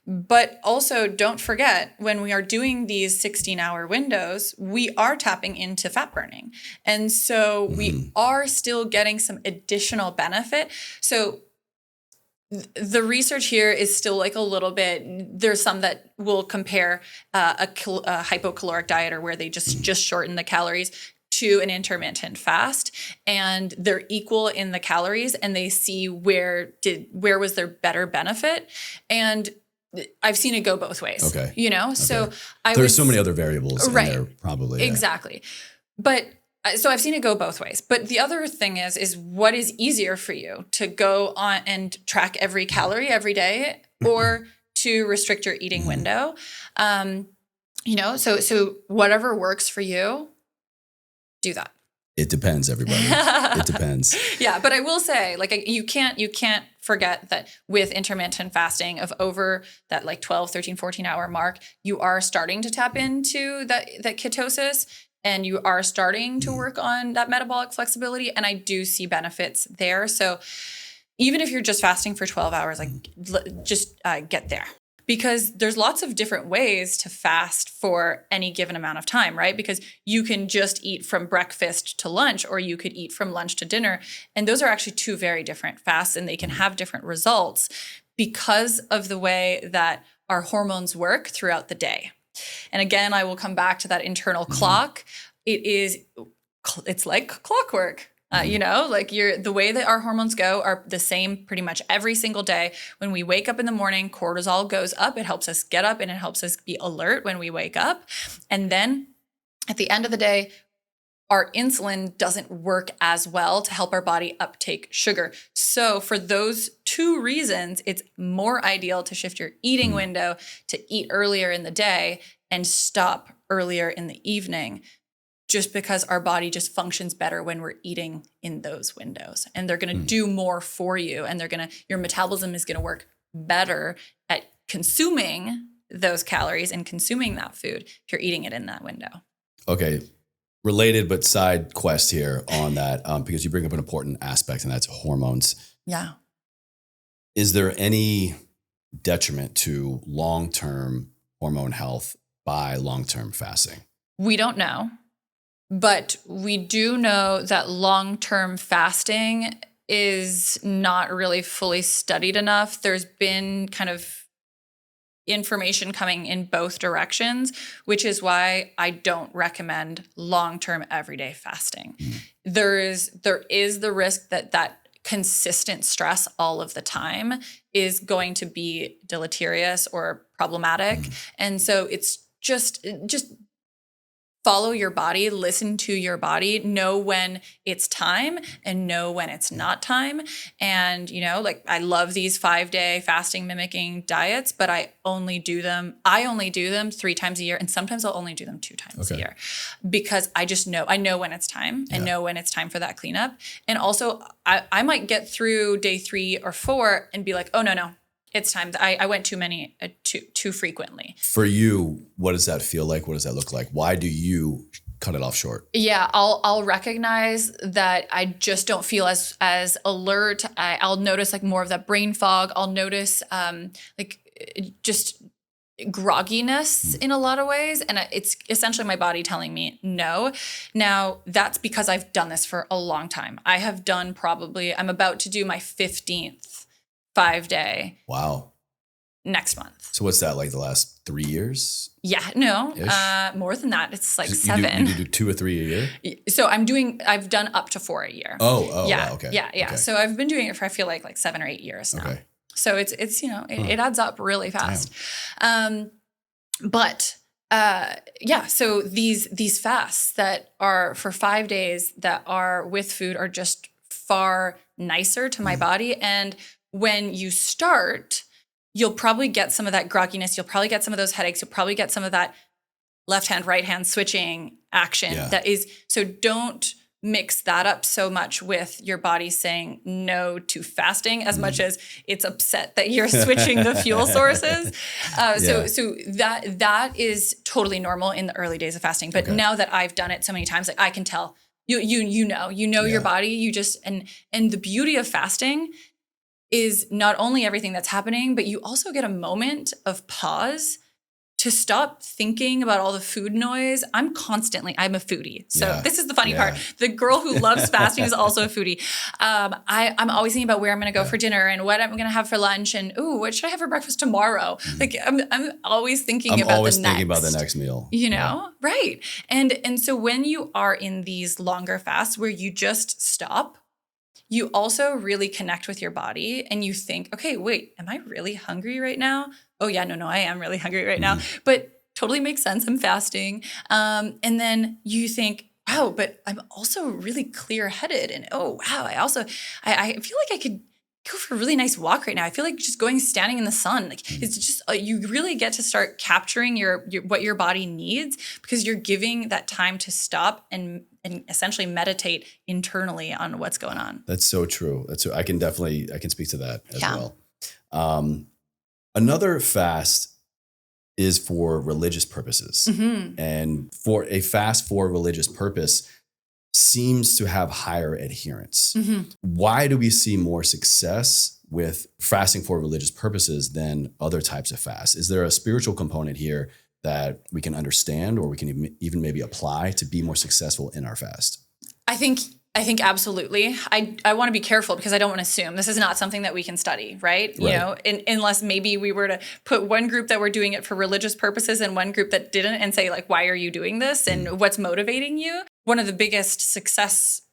But also don't forget, when we are doing these 16-hour windows, we are tapping into fat burning. And so we are still getting some additional benefit. So the research here is still like a little bit, there's some that will compare a hypocaloric dieter where they just shorten the calories to an intermittent fast, and they're equal in the calories, and they see where was their better benefit. And I've seen it go both ways. Okay. So there's so many other variables in there probably. Exactly. But so I've seen it go both ways. But the other thing is what is easier for you, to go on and track every calorie every day, or to restrict your eating window? So whatever works for you, do that. It depends, everybody. It depends. Yeah, but I will say, like, you can't forget that with intermittent fasting of over that like 12, 13, 14 hour mark, you are starting to tap into that ketosis, and you are starting to work on that metabolic flexibility. And I do see benefits there. So even if you're just fasting for 12 hours, just get there. Because there's lots of different ways to fast for any given amount of time, right? Because you can just eat from breakfast to lunch, or you could eat from lunch to dinner. And those are actually two very different fasts, and they can have different results because of the way that our hormones work throughout the day. And again, I will come back to that internal clock. It's like clockwork. The way that our hormones go are the same pretty much every single day. When we wake up in the morning, cortisol goes up. It helps us get up and it helps us be alert when we wake up. And then at the end of the day, our insulin doesn't work as well to help our body uptake sugar. So for those two reasons, it's more ideal to shift your eating window to eat earlier in the day and stop earlier in the evening, just because our body just functions better when we're eating in those windows. And they're going to do more for you, and your metabolism is going to work better at consuming those calories and consuming that food if you're eating it in that window. Okay. Related but side quest here on that, because you bring up an important aspect, and that's hormones. Yeah. Is there any detriment to long-term hormone health by long-term fasting? We don't know, but we do know that long-term fasting is not really fully studied enough. There's been kind of information coming in both directions, which is why I don't recommend long-term everyday fasting. There is the risk that consistent stress all of the time is going to be deleterious or problematic. And so it's just follow your body, listen to your body, know when it's time and know when it's not time. And, like I love these 5-day fasting mimicking diets, but I only do them 3 times a year. And sometimes I'll only do them 2 times a year because I know when it's time and know when it's time for that cleanup. And also I might get through day 3 or 4 and be like, oh, no. It's time. I went too frequently. For you, what does that feel like? What does that look like? Why do you cut it off short? Yeah, I'll recognize that I just don't feel as alert. I'll notice like more of that brain fog. I'll notice just grogginess in a lot of ways. And it's essentially my body telling me no. Now, that's because I've done this for a long time. I'm about to do my 15th 5-day. Wow. Next month. So what's that, like the last 3 years? Yeah, no, more than that. It's like 7. You do 2 or 3 a year? So I've done up to 4 a year. Oh, yeah, wow, okay. Yeah. Okay. So I've been doing it for, I feel like 7 or 8 years now. Okay. So it's it adds up really fast. Damn. So these fasts that are for 5 days that are with food are just far nicer to my body. And when you start, you'll probably get some of that grogginess. You'll probably get some of those headaches. You'll probably get some of that left hand, right hand switching action. So don't mix that up so much with your body saying no to fasting as much as it's upset that you're switching the fuel sources. So that is totally normal in the early days of fasting. But now that I've done it so many times, like I can tell you know your body. You just and the beauty of fasting is not only everything that's happening, but you also get a moment of pause to stop thinking about all the food noise. I'm a foodie. So this is the funny part. The girl who loves fasting is also a foodie. I'm always thinking about where I'm going to go for dinner and what I'm going to have for lunch and, what should I have for breakfast tomorrow? Like I'm always thinking about the next meal. Right. And so when you are in these longer fasts where you just stop, you also really connect with your body and you think, okay, wait, am I really hungry right now? Oh yeah, no, I am really hungry right now, but totally makes sense. I'm fasting. And then you think, wow, but I'm also really clear headed. And oh, wow, I feel like I could go for a really nice walk right now. I feel like just standing in the sun. Like it's just, you really get to start capturing your what your body needs because you're giving that time to stop and essentially meditate internally on what's going on. That's so true. I can speak to that as well. Another fast is for religious purposes. And for a fast for religious purpose seems to have higher adherence. Why do we see more success with fasting for religious purposes than other types of fasts? Is there a spiritual component here that we can understand or we can even maybe apply to be more successful in our fast? I think absolutely. I want to be careful because I don't want to assume this is not something that we can study, right? You know, unless maybe we were to put one group that were doing it for religious purposes and one group that didn't and say like, why are you doing this? And what's motivating you? One of the biggest success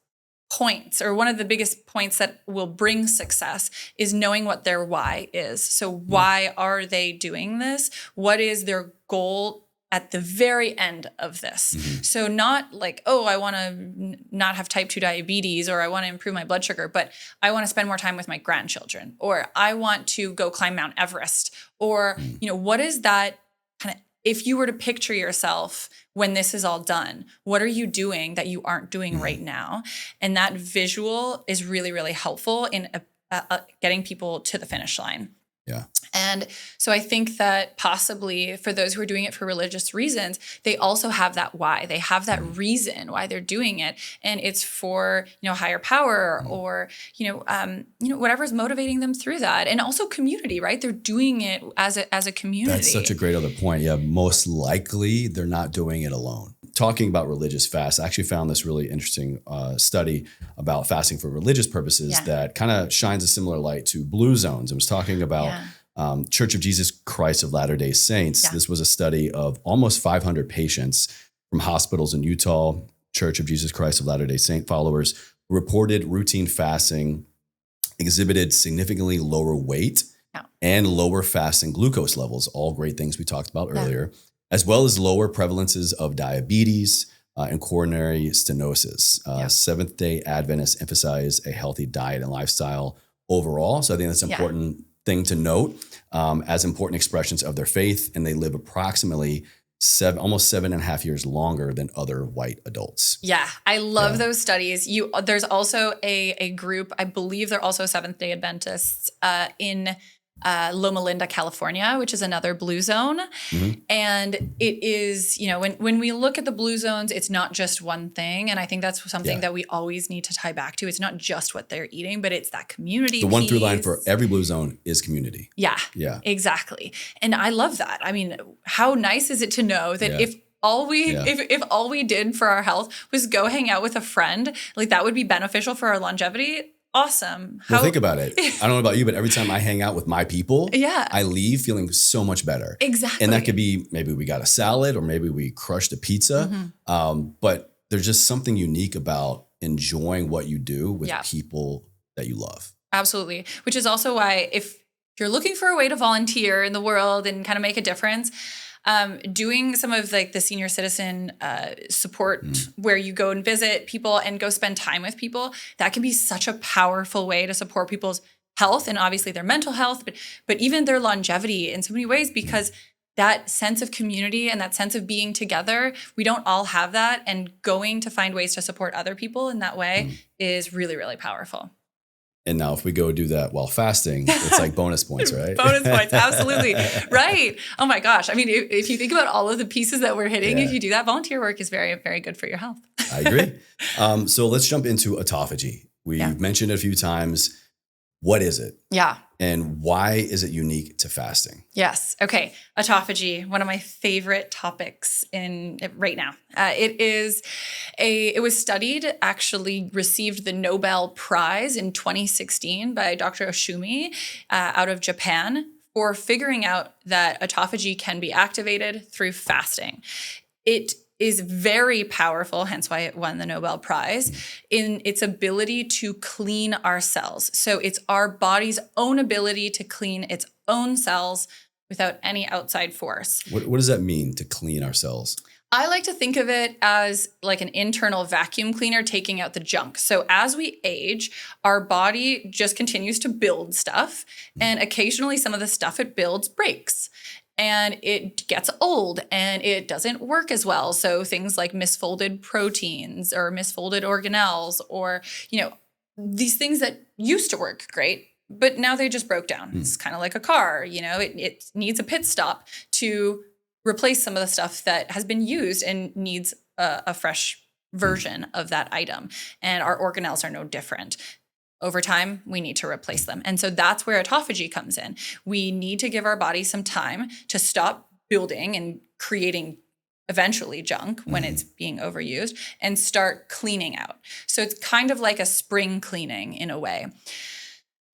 points or one of the biggest points that will bring success is knowing what their why is. So why are they doing this? What is their goal at the very end of this? So not like, oh, I want to not have type 2 diabetes or I want to improve my blood sugar, but I want to spend more time with my grandchildren or I want to go climb Mount Everest or, what is that kind of, if you were to picture yourself when this is all done, what are you doing that you aren't doing right now? And that visual is really, really helpful in getting people to the finish line. Yeah. And so I think that possibly for those who are doing it for religious reasons, they also have that why. They have that reason why they're doing it. And it's for, higher power or, whatever's motivating them through that. And also community, right? They're doing it as a community. That's such a great other point. Yeah. Most likely they're not doing it alone. Talking about religious fast, I actually found this really interesting study about fasting for religious purposes that kind of shines a similar light to blue zones. It was talking about Church of Jesus Christ of Latter-day Saints. Yeah. This was a study of almost 500 patients from hospitals in Utah. Church of Jesus Christ of Latter-day Saint followers reported routine fasting exhibited significantly lower weight and lower fasting glucose levels, all great things we talked about earlier, as well as lower prevalences of diabetes and coronary stenosis. Seventh-day Adventists emphasize a healthy diet and lifestyle overall. So I think that's an important thing to note as important expressions of their faith, and they live approximately almost 7.5 years longer than other white adults. Yeah, I love those studies. There's also a group, I believe they're also Seventh-day Adventists in Loma Linda, California, which is another blue zone. And it is, when we look at the blue zones, it's not just one thing. And I think that's something that we always need to tie back to. It's not just what they're eating, but it's that community The one piece. through line for every blue zone is community. Yeah, exactly. And I love that. I mean, how nice is it to know that if all we did for our health was go hang out with a friend, like that would be beneficial for our longevity? Awesome. Well, think about it. I don't know about you, but every time I hang out with my people, Yeah. I leave feeling so much better. Exactly. And that could be maybe we got a salad or maybe we crushed a pizza. But there's just something unique about enjoying what you do with people that you love. Absolutely. Which is also why if you're looking for a way to volunteer in the world and kind of make a difference, doing some of like the senior citizen support where you go and visit people and go spend time with people, that can be such a powerful way to support people's health and obviously their mental health, but even their longevity in so many ways, because that sense of community and that sense of being together, we don't all have that. And going to find ways to support other people in that way is really, really powerful. And now if we go do that while fasting, it's like bonus points, right? Bonus points, absolutely. Right. Oh my gosh. I mean, if you think about all of the pieces that we're hitting, if you do that, volunteer work is very, very good for your health. I agree. So let's jump into autophagy. We've mentioned it a few times. What is it? Yeah. And why is it unique to fasting? Yes. Okay. Autophagy, one of my favorite topics right now. It was studied, actually received the Nobel Prize in 2016 by Dr. Oshumi out of Japan for figuring out that autophagy can be activated through fasting. It is very powerful, hence why it won the Nobel Prize, in its ability to clean our cells. So it's our body's own ability to clean its own cells without any outside force. What does that mean, to clean our cells? I like to think of it as like an internal vacuum cleaner taking out the junk. So as we age, our body just continues to build stuff, and occasionally some of the stuff it builds breaks. And it gets old and it doesn't work as well. So things like misfolded proteins or misfolded organelles, or, these things that used to work great, but now they just broke down. It's kind of like a car, it needs a pit stop to replace some of the stuff that has been used and needs a fresh version of that item. And our organelles are no different. Over time, we need to replace them. And so that's where autophagy comes in. We need to give our body some time to stop building and creating eventually junk when it's being overused and start cleaning out. So it's kind of like a spring cleaning in a way.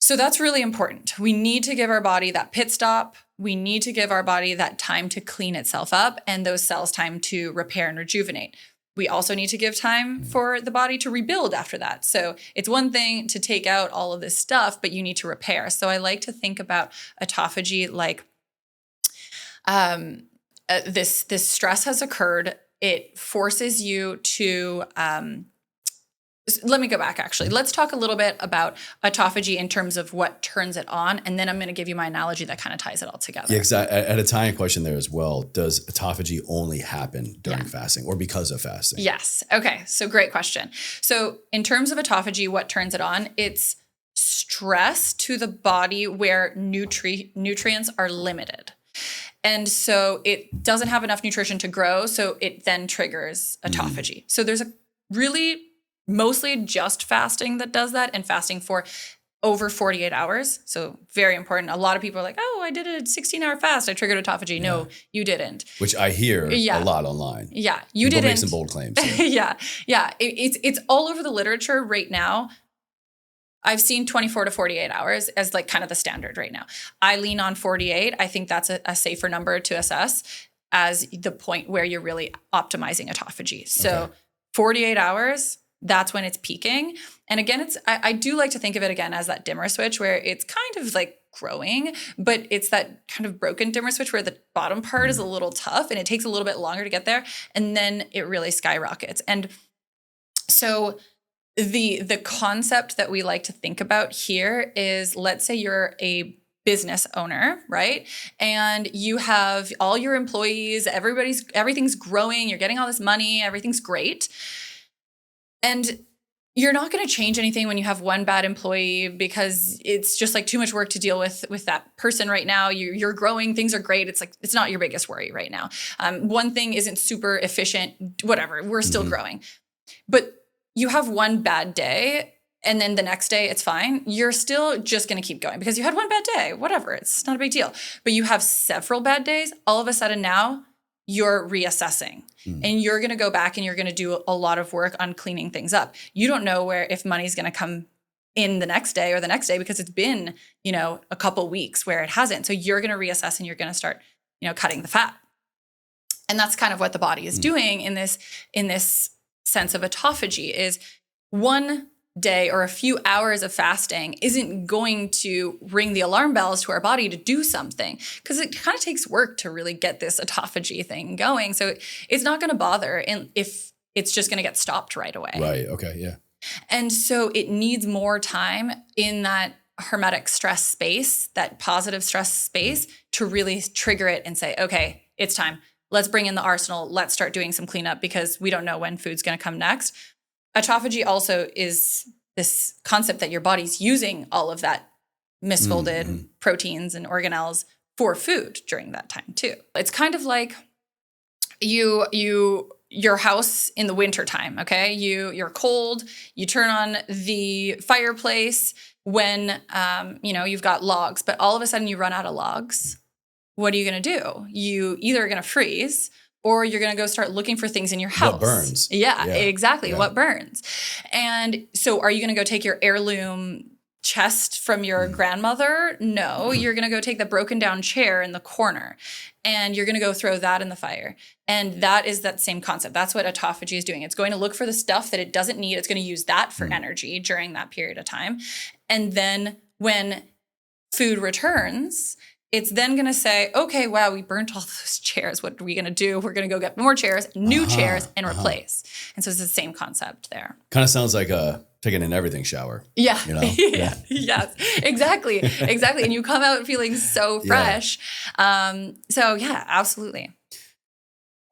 So that's really important. We need to give our body that pit stop. We need to give our body that time to clean itself up and those cells time to repair and rejuvenate. We also need to give time for the body to rebuild after that. So it's one thing to take out all of this stuff, but you need to repair. So I like to think about autophagy like this stress has occurred. It forces you to let me go back, actually. Let's talk a little bit about autophagy in terms of what turns it on, and then I'm going to give you my analogy that kind of ties it all together. Yeah, because I had a tying question there as well. Does autophagy only happen during fasting or because of fasting? Yes. Okay. So great question. So in terms of autophagy, what turns it on? It's stress to the body where nutrients are limited. And so it doesn't have enough nutrition to grow, so it then triggers autophagy. So there's a really mostly just fasting that does that, and fasting for over 48 hours. So very important. A lot of people are like, oh, I did a 16-hour fast. I triggered autophagy. No, you didn't. Which I hear a lot online. Yeah, you people didn't. make some bold claims. Yeah. It's all over the literature right now. I've seen 24 to 48 hours as like kind of the standard right now. I lean on 48. I think that's a safer number to assess as the point where you're really optimizing autophagy. So 48 hours, that's when it's peaking. And again, I do like to think of it again as that dimmer switch where it's kind of like growing, but it's that kind of broken dimmer switch where the bottom part is a little tough and it takes a little bit longer to get there. And then it really skyrockets. And so the concept that we like to think about here is, let's say you're a business owner, right? And you have all your employees, everything's growing, you're getting all this money, everything's great. And you're not going to change anything when you have one bad employee because it's just like too much work to deal with that person right now. You're growing, things are great. It's like, it's not your biggest worry right now. One thing isn't super efficient, whatever, we're still growing. But you have one bad day and then the next day it's fine. You're still just going to keep going because you had one bad day, whatever. It's not a big deal. But you have several bad days. All of a sudden now you're reassessing and you're going to go back and you're going to do a lot of work on cleaning things up. You don't know if money's going to come in the next day or the next day because it's been, a couple weeks where it hasn't. So you're going to reassess and you're going to start, cutting the fat. And that's kind of what the body is doing in this sense of autophagy is one day or a few hours of fasting isn't going to ring the alarm bells to our body to do something because it kind of takes work to really get this autophagy thing going. So it's not going to bother if it's just going to get stopped right away. Right. Okay. Yeah. And so it needs more time in that hermetic stress space, that positive stress space to really trigger it and say, okay, it's time. Let's bring in the arsenal. Let's start doing some cleanup because we don't know when food's going to come next. Autophagy also is this concept that your body's using all of that misfolded proteins and organelles for food during that time too. It's kind of like your house in the wintertime, okay? You're cold, you turn on the fireplace when you've got logs, but all of a sudden you run out of logs. What are you going to do? You either are going to freeze or you're going to go start looking for things in your house. What burns. Yeah, exactly. Yeah. What burns. And so are you going to go take your heirloom chest from your grandmother? No, you're going to go take the broken down chair in the corner and you're going to go throw that in the fire. And that is that same concept. That's what autophagy is doing. It's going to look for the stuff that it doesn't need. It's going to use that for energy during that period of time. And then when food returns, it's then going to say, okay, wow, we burnt all those chairs. What are we going to do? We're going to go get more chairs, new chairs, and replace. And so it's the same concept there. Kind of sounds like taking an everything shower. Yeah. Yes, exactly. And you come out feeling so fresh. So yeah, absolutely.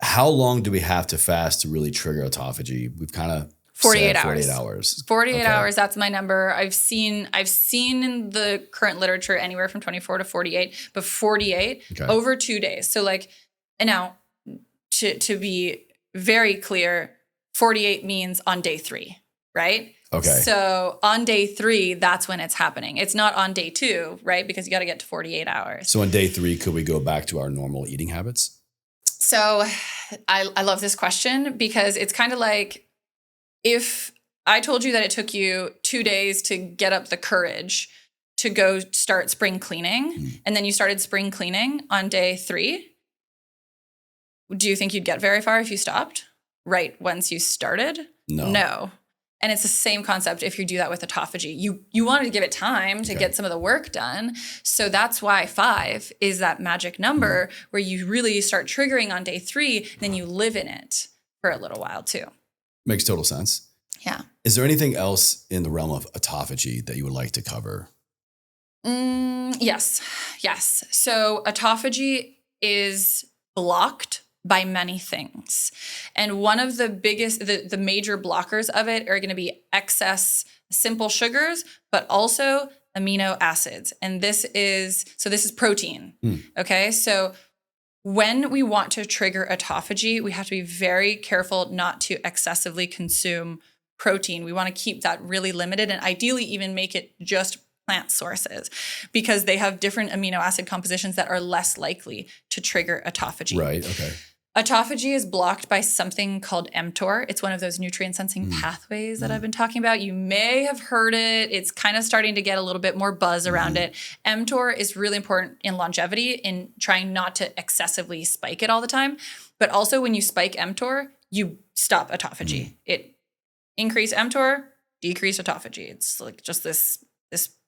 How long do we have to fast to really trigger autophagy? We've kind of 48 hours. 48 hours. 48 hours, that's my number. I've seen in the current literature anywhere from 24 to 48, but 48 over 2 days. So like, and now to be very clear, 48 means on day 3, right? Okay. So on day 3, that's when it's happening. It's not on day 2, right? Because you got to get to 48 hours. So on day 3, could we go back to our normal eating habits? So I love this question because it's kind of like, if I told you that it took you 2 days to get up the courage to go start spring cleaning, and then you started spring cleaning on day 3, do you think you'd get very far if you stopped right once you started? No. And it's the same concept if you do that with autophagy. You wanted to give it time to get some of the work done. So that's why 5 is that magic number where you really start triggering on day 3, then you live in it for a little while too. Makes total sense. Yeah. Is there anything else in the realm of autophagy that you would like to cover? Yes. So autophagy is blocked by many things. And one of the biggest, the major blockers of it are going to be excess simple sugars, but also amino acids. And this is protein. Okay. So when we want to trigger autophagy, we have to be very careful not to excessively consume protein. We want to keep that really limited and ideally even make it just plant sources because they have different amino acid compositions that are less likely to trigger autophagy. Right. Okay. Autophagy is blocked by something called mTOR. It's one of those nutrient sensing pathways that I've been talking about. You may have heard it. It's kind of starting to get a little bit more buzz around it. mTOR is really important in longevity, in trying not to excessively spike it all the time. But also when you spike mTOR, you stop autophagy. It increase mTOR, decrease autophagy. It's like just this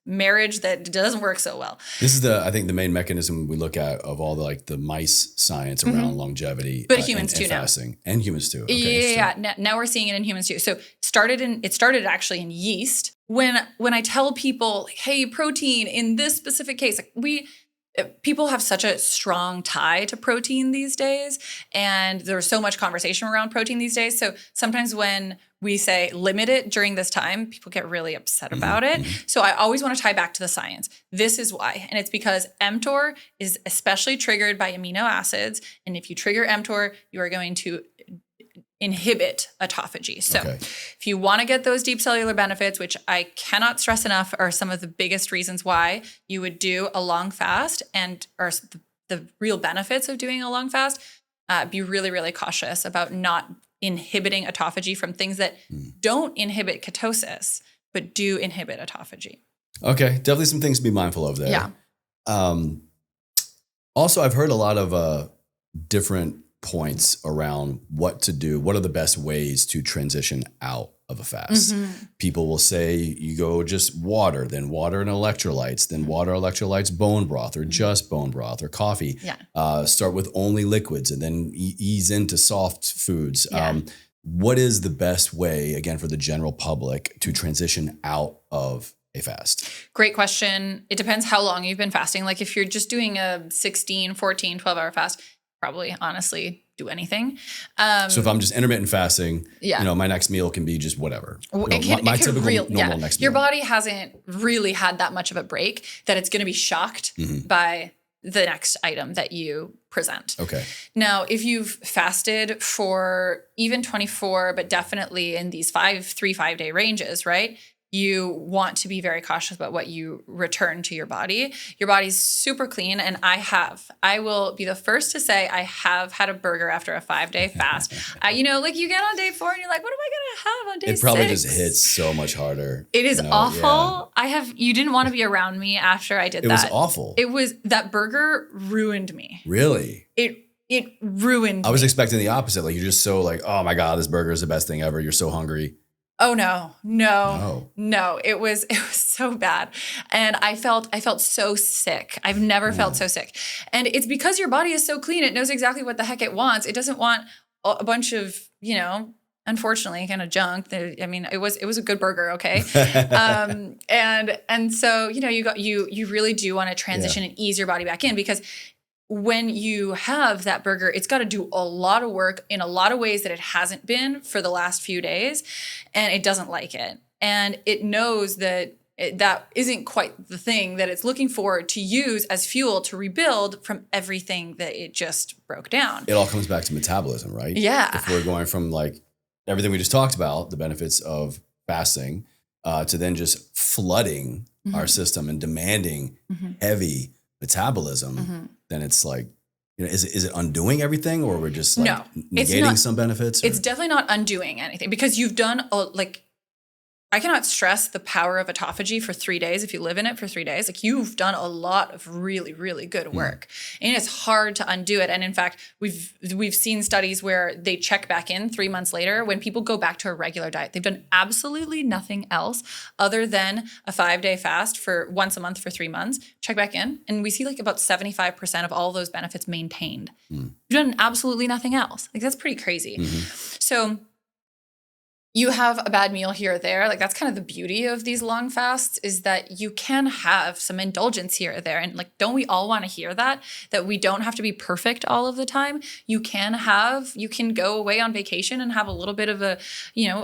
marriage that doesn't work so well. This is I think the main mechanism we look at of all the mice science around longevity, but humans too and fasting, and humans too. Okay, yeah. Now we're seeing it in humans too. So it started actually in yeast. When I tell people, like, hey, protein in this specific case, like people have such a strong tie to protein these days, and there's so much conversation around protein these days. So sometimes when we say limit it during this time, people get really upset about it. So I always want to tie back to the science. This is why. And it's because mTOR is especially triggered by amino acids. And if you trigger mTOR, you are going to inhibit autophagy. So if you want to get those deep cellular benefits, which I cannot stress enough are some of the biggest reasons why you would do a long fast and are the real benefits of doing a long fast, be really, really cautious about not inhibiting autophagy from things that don't inhibit ketosis, but do inhibit autophagy. Okay. Definitely some things to be mindful of there. Yeah. Also, I've heard a lot of different points around what to do. What are the best ways to transition out of a fast? People will say you go just water, then water and electrolytes, then water, electrolytes, bone broth, or just bone broth, or coffee. Start with only liquids and then ease into soft foods. What is the best way, again, for the general public to transition out of a fast? Great question. It depends how long you've been fasting. Like if you're just doing a 16, 14, 12-hour fast, probably honestly do anything. So if I'm just intermittent fasting, my next meal can be just whatever. My typical normal next meal. Your body hasn't really had that much of a break that it's going to be shocked by the next item that you present. Okay. Now, if you've fasted for even 24, but definitely in these 3-5 day ranges, right? You want to be very cautious about what you return to your body. Your body's super clean. And I will be the first to say I have had a burger after a 5-day fast. You get on day 4 and you're like, what am I going to have on day 6? It probably just hits so much harder. It is awful. Yeah. You didn't want to be around me after I did that. It was awful. That burger ruined me. Really? It ruined me. I was expecting the opposite. Like you're just so like, oh my God, this burger is the best thing ever. You're so hungry. Oh no. It was so bad. And I felt so sick. I've never felt so sick. And it's because your body is so clean. It knows exactly what the heck it wants. It doesn't want a bunch of, unfortunately kind of junk. It was a good burger. Okay. And so, you really do want to transition and ease your body back in, because when you have that burger, it's got to do a lot of work in a lot of ways that it hasn't been for the last few days, and it doesn't like it. And it knows that that isn't quite the thing that it's looking for to use as fuel to rebuild from everything that it just broke down. It all comes back to metabolism, right? Yeah. If we're going from like everything we just talked about, the benefits of fasting, to then just flooding our system and demanding heavy metabolism, then it's like, is it undoing everything, or we're just like negating some benefits? It's definitely not undoing anything, because you've done I cannot stress the power of autophagy for 3 days. If you live in it for 3 days, like you've done a lot of really, really good work, and it's hard to undo it. And in fact, we've seen studies where they check back in 3 months later when people go back to a regular diet. They've done absolutely nothing else other than a 5-day fast for once a month for 3 months. Check back in, and we see like about 75% of all those benefits maintained. You've done absolutely nothing else. Like that's pretty crazy. So you have a bad meal here or there. Like that's kind of the beauty of these long fasts, is that you can have some indulgence here or there. And like, don't we all want to hear that we don't have to be perfect all of the time? You can go away on vacation and have a little bit of an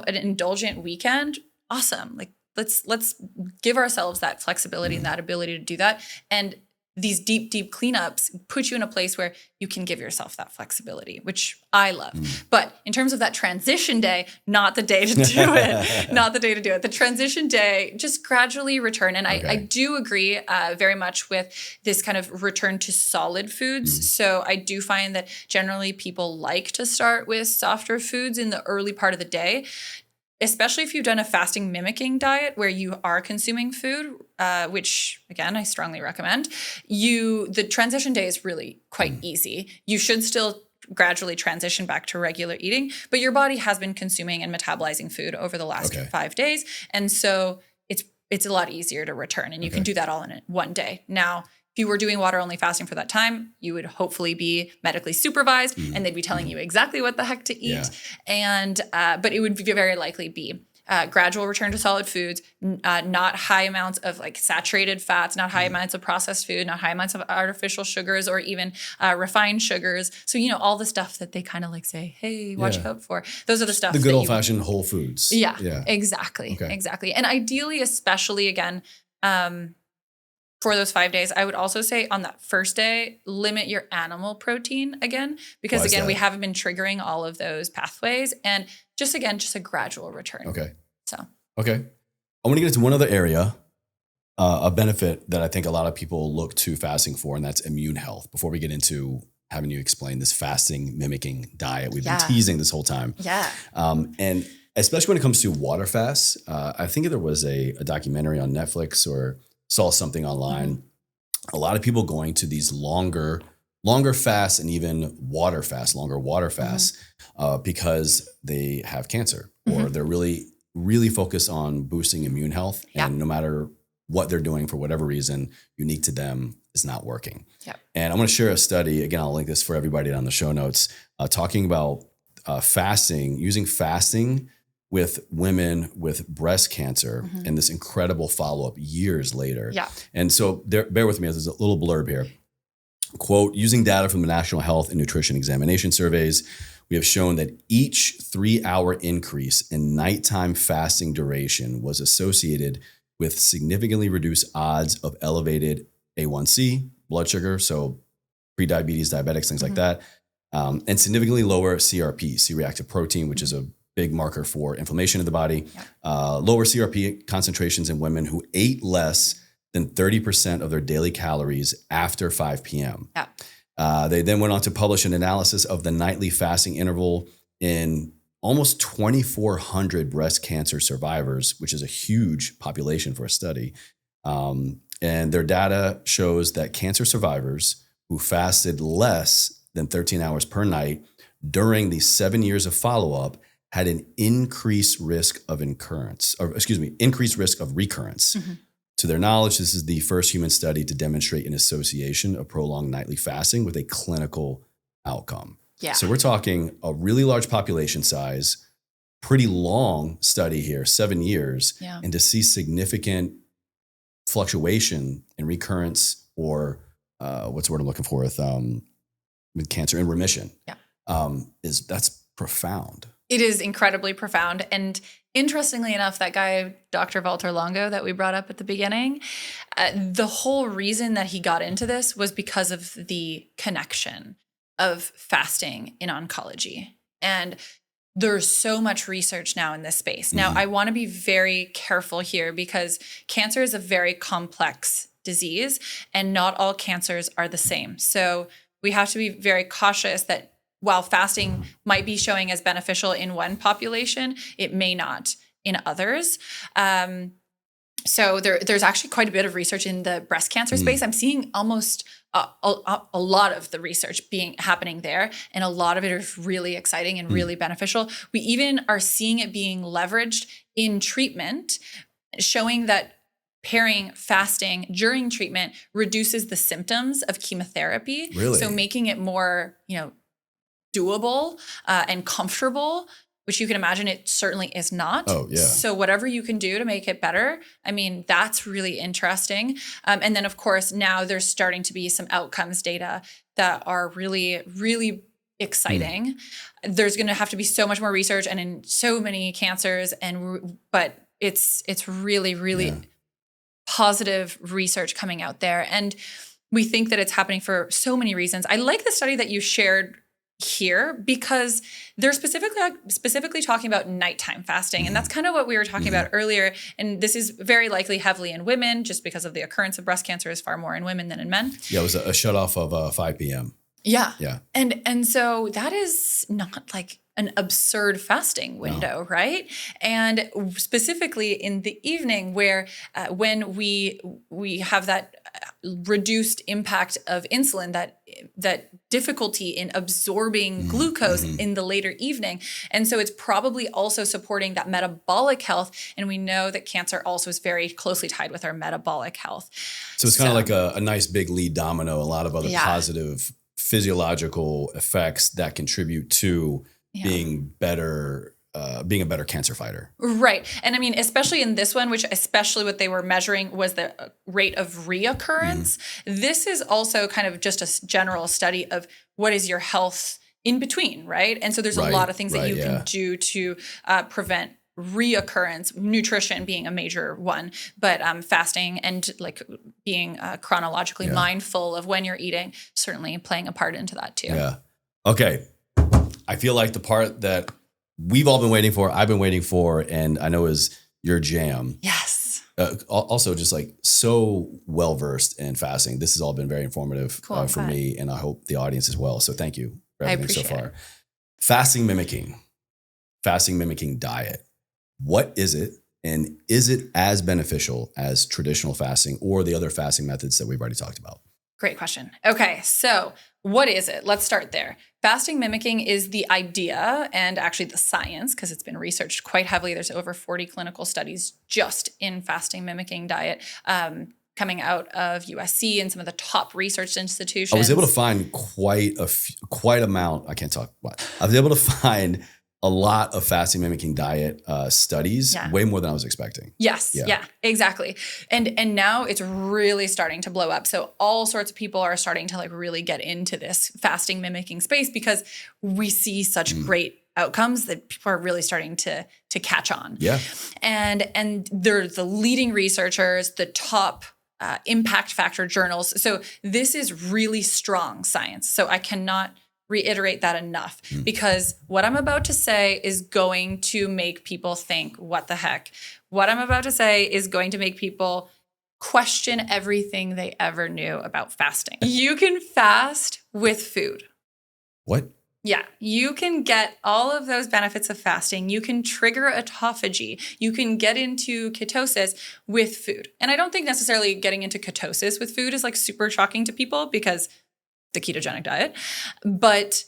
indulgent weekend. Awesome. Like let's give ourselves that flexibility and that ability to do that. And these deep, deep cleanups put you in a place where you can give yourself that flexibility, which I love. But in terms of that transition day, not the day to do it, not the day to do it. The transition day, just gradually return. And I do agree very much with this kind of return to solid foods. So I do find that generally people like to start with softer foods in the early part of the day, especially if you've done a fasting mimicking diet where you are consuming food, which again, I strongly recommend. The transition day is really quite easy. You should still gradually transition back to regular eating, but your body has been consuming and metabolizing food over the last 5 days. And so it's a lot easier to return, and you can do that all in one day. Now, if you were doing water-only fasting for that time, you would hopefully be medically supervised, and they'd be telling you exactly what the heck to eat. And but it would very likely be gradual return to solid foods, not high amounts of like saturated fats, not high amounts of processed food, not high amounts of artificial sugars or even refined sugars. So, all the stuff that they kind of like say, hey, watch out for. Those are the stuff. The good old-fashioned whole foods. Yeah, exactly. Exactly. And ideally, especially again, for those 5 days, I would also say on that first day, limit your animal protein again, because again, we haven't been triggering all of those pathways, and just a gradual return. Okay. I want to get into one other area, a benefit that I think a lot of people look to fasting for, and that's immune health. Before we get into having you explain this fasting mimicking diet we've been teasing this whole time. Yeah. And especially when it comes to water fasts, I think there was a documentary on Netflix or saw something online. A lot of people going to these longer fasts and even longer water fasts because they have cancer or they're really, really focused on boosting immune health. And no matter what they're doing for whatever reason, unique to them, is not working. And I'm going to share a study. Again, I'll link this for everybody on the show notes, talking about using fasting with women with breast cancer and this incredible follow-up years later. And so bear with me, there's a little blurb here. Quote, using data from the National Health and Nutrition Examination Surveys, we have shown that each 3-hour increase in nighttime fasting duration was associated with significantly reduced odds of elevated A1C, blood sugar, so prediabetes, diabetics, things like that, and significantly lower CRP, C-reactive protein, which is a big marker for inflammation in the body, lower CRP concentrations in women who ate less than 30% of their daily calories after 5 p.m. They then went on to publish an analysis of the nightly fasting interval in almost 2,400 breast cancer survivors, which is a huge population for a study. And their data shows that cancer survivors who fasted less than 13 hours per night during the 7 years of follow-up had an increased risk of recurrence. To their knowledge, this is the first human study to demonstrate an association of prolonged nightly fasting with a clinical outcome. So we're talking a really large population size, pretty long study here, 7 years, and to see significant fluctuation in recurrence or what's the word I'm looking for with cancer in remission, that's profound. It is incredibly profound. And interestingly enough, that guy, Dr. Walter Longo, that we brought up at the beginning, the whole reason that he got into this was because of the connection of fasting in oncology. And there's so much research now in this space. Now, I want to be very careful here because cancer is a very complex disease and not all cancers are the same. So we have to be very cautious that while fasting might be showing as beneficial in one population, it may not in others. So there's actually quite a bit of research in the breast cancer space. I'm seeing almost a lot of the research happening there, and a lot of it is really exciting and really beneficial. We even are seeing it being leveraged in treatment, showing that pairing fasting during treatment reduces the symptoms of chemotherapy. Really? So making it more, doable and comfortable, which you can imagine it certainly is not. Oh, yeah. So whatever you can do to make it better, that's really interesting. And then, of course, now there's starting to be some outcomes data that are really, really exciting. There's going to have to be so much more research and in so many cancers, but it's really, really positive research coming out there. And we think that it's happening for so many reasons. I like the study that you shared here because they're specifically talking about nighttime fasting. And that's kind of what we were talking about earlier. And this is very likely heavily in women just because of the occurrence of breast cancer is far more in women than in men. Yeah, it was a shut off of 5 p.m. Yeah. Yeah. And so that is not like an absurd fasting window, right? And specifically in the evening where when we have that reduced impact of insulin, that difficulty in absorbing glucose in the later evening. And so it's probably also supporting that metabolic health. And we know that cancer also is very closely tied with our metabolic health. So it's kind of like a nice big lead domino, a lot of other positive physiological effects that contribute to being a better cancer fighter. Right. And I mean, especially in this one, which especially what they were measuring was the rate of reoccurrence. This is also kind of just a general study of what is your health in between, right? And so there's a lot of things that you can do to prevent reoccurrence, nutrition being a major one, but fasting and like being chronologically mindful of when you're eating, certainly playing a part into that too. Yeah. Okay. I feel like the part that we've all been waiting for, I've been waiting for, and I know is your jam. Yes. Also just like so well-versed in fasting. This has all been very informative for me, and I hope the audience as well. So thank you for everything so far. Fasting mimicking diet. What is it? And is it as beneficial as traditional fasting or the other fasting methods that we've already talked about? Great question. Okay, so what is it? Let's start there. Fasting mimicking is the idea and actually the science, because it's been researched quite heavily. There's over 40 clinical studies just in fasting mimicking diet coming out of USC and some of the top research institutions. I was able to find quite amount. I can't talk. I was able to find a lot of fasting mimicking diet studies, way more than I was expecting. Yes. Yeah, exactly. And now it's really starting to blow up. So all sorts of people are starting to like really get into this fasting mimicking space because we see such great outcomes that people are really starting to catch on. Yeah. And they're the leading researchers, the top impact factor journals. So this is really strong science. So I cannot reiterate that enough because what I'm about to say is going to make people think, what the heck? What I'm about to say is going to make people question everything they ever knew about fasting. You can fast with food. What? Yeah, you can get all of those benefits of fasting. You can trigger autophagy. You can get into ketosis with food. And I don't think necessarily getting into ketosis with food is like super shocking to people because the ketogenic diet, but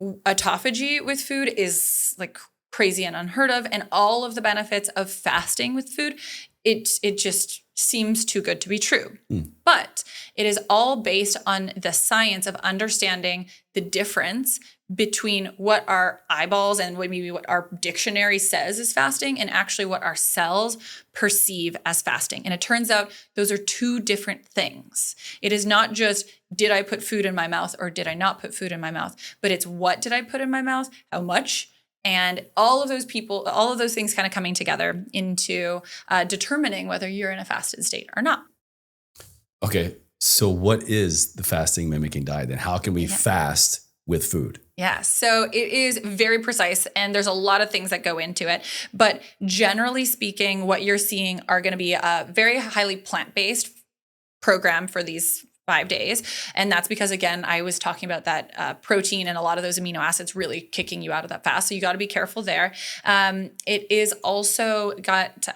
autophagy with food is like crazy and unheard of. And all of the benefits of fasting with food, it just seems too good to be true. But it is all based on the science of understanding the difference between what our eyeballs and maybe what our dictionary says is fasting and actually what our cells perceive as fasting. And it turns out those are two different things. It is not just, did I put food in my mouth or did I not put food in my mouth? But it's what did I put in my mouth? How much? And all of those things kind of coming together into determining whether you're in a fasted state or not. Okay. So what is the fasting mimicking diet then? How can we fast with food? Yeah, so it is very precise and there's a lot of things that go into it. But generally speaking, what you're seeing are going to be a very highly plant-based program for these 5 days. And that's because, again, I was talking about that protein and a lot of those amino acids really kicking you out of that fast. So you got to be careful there. It is also got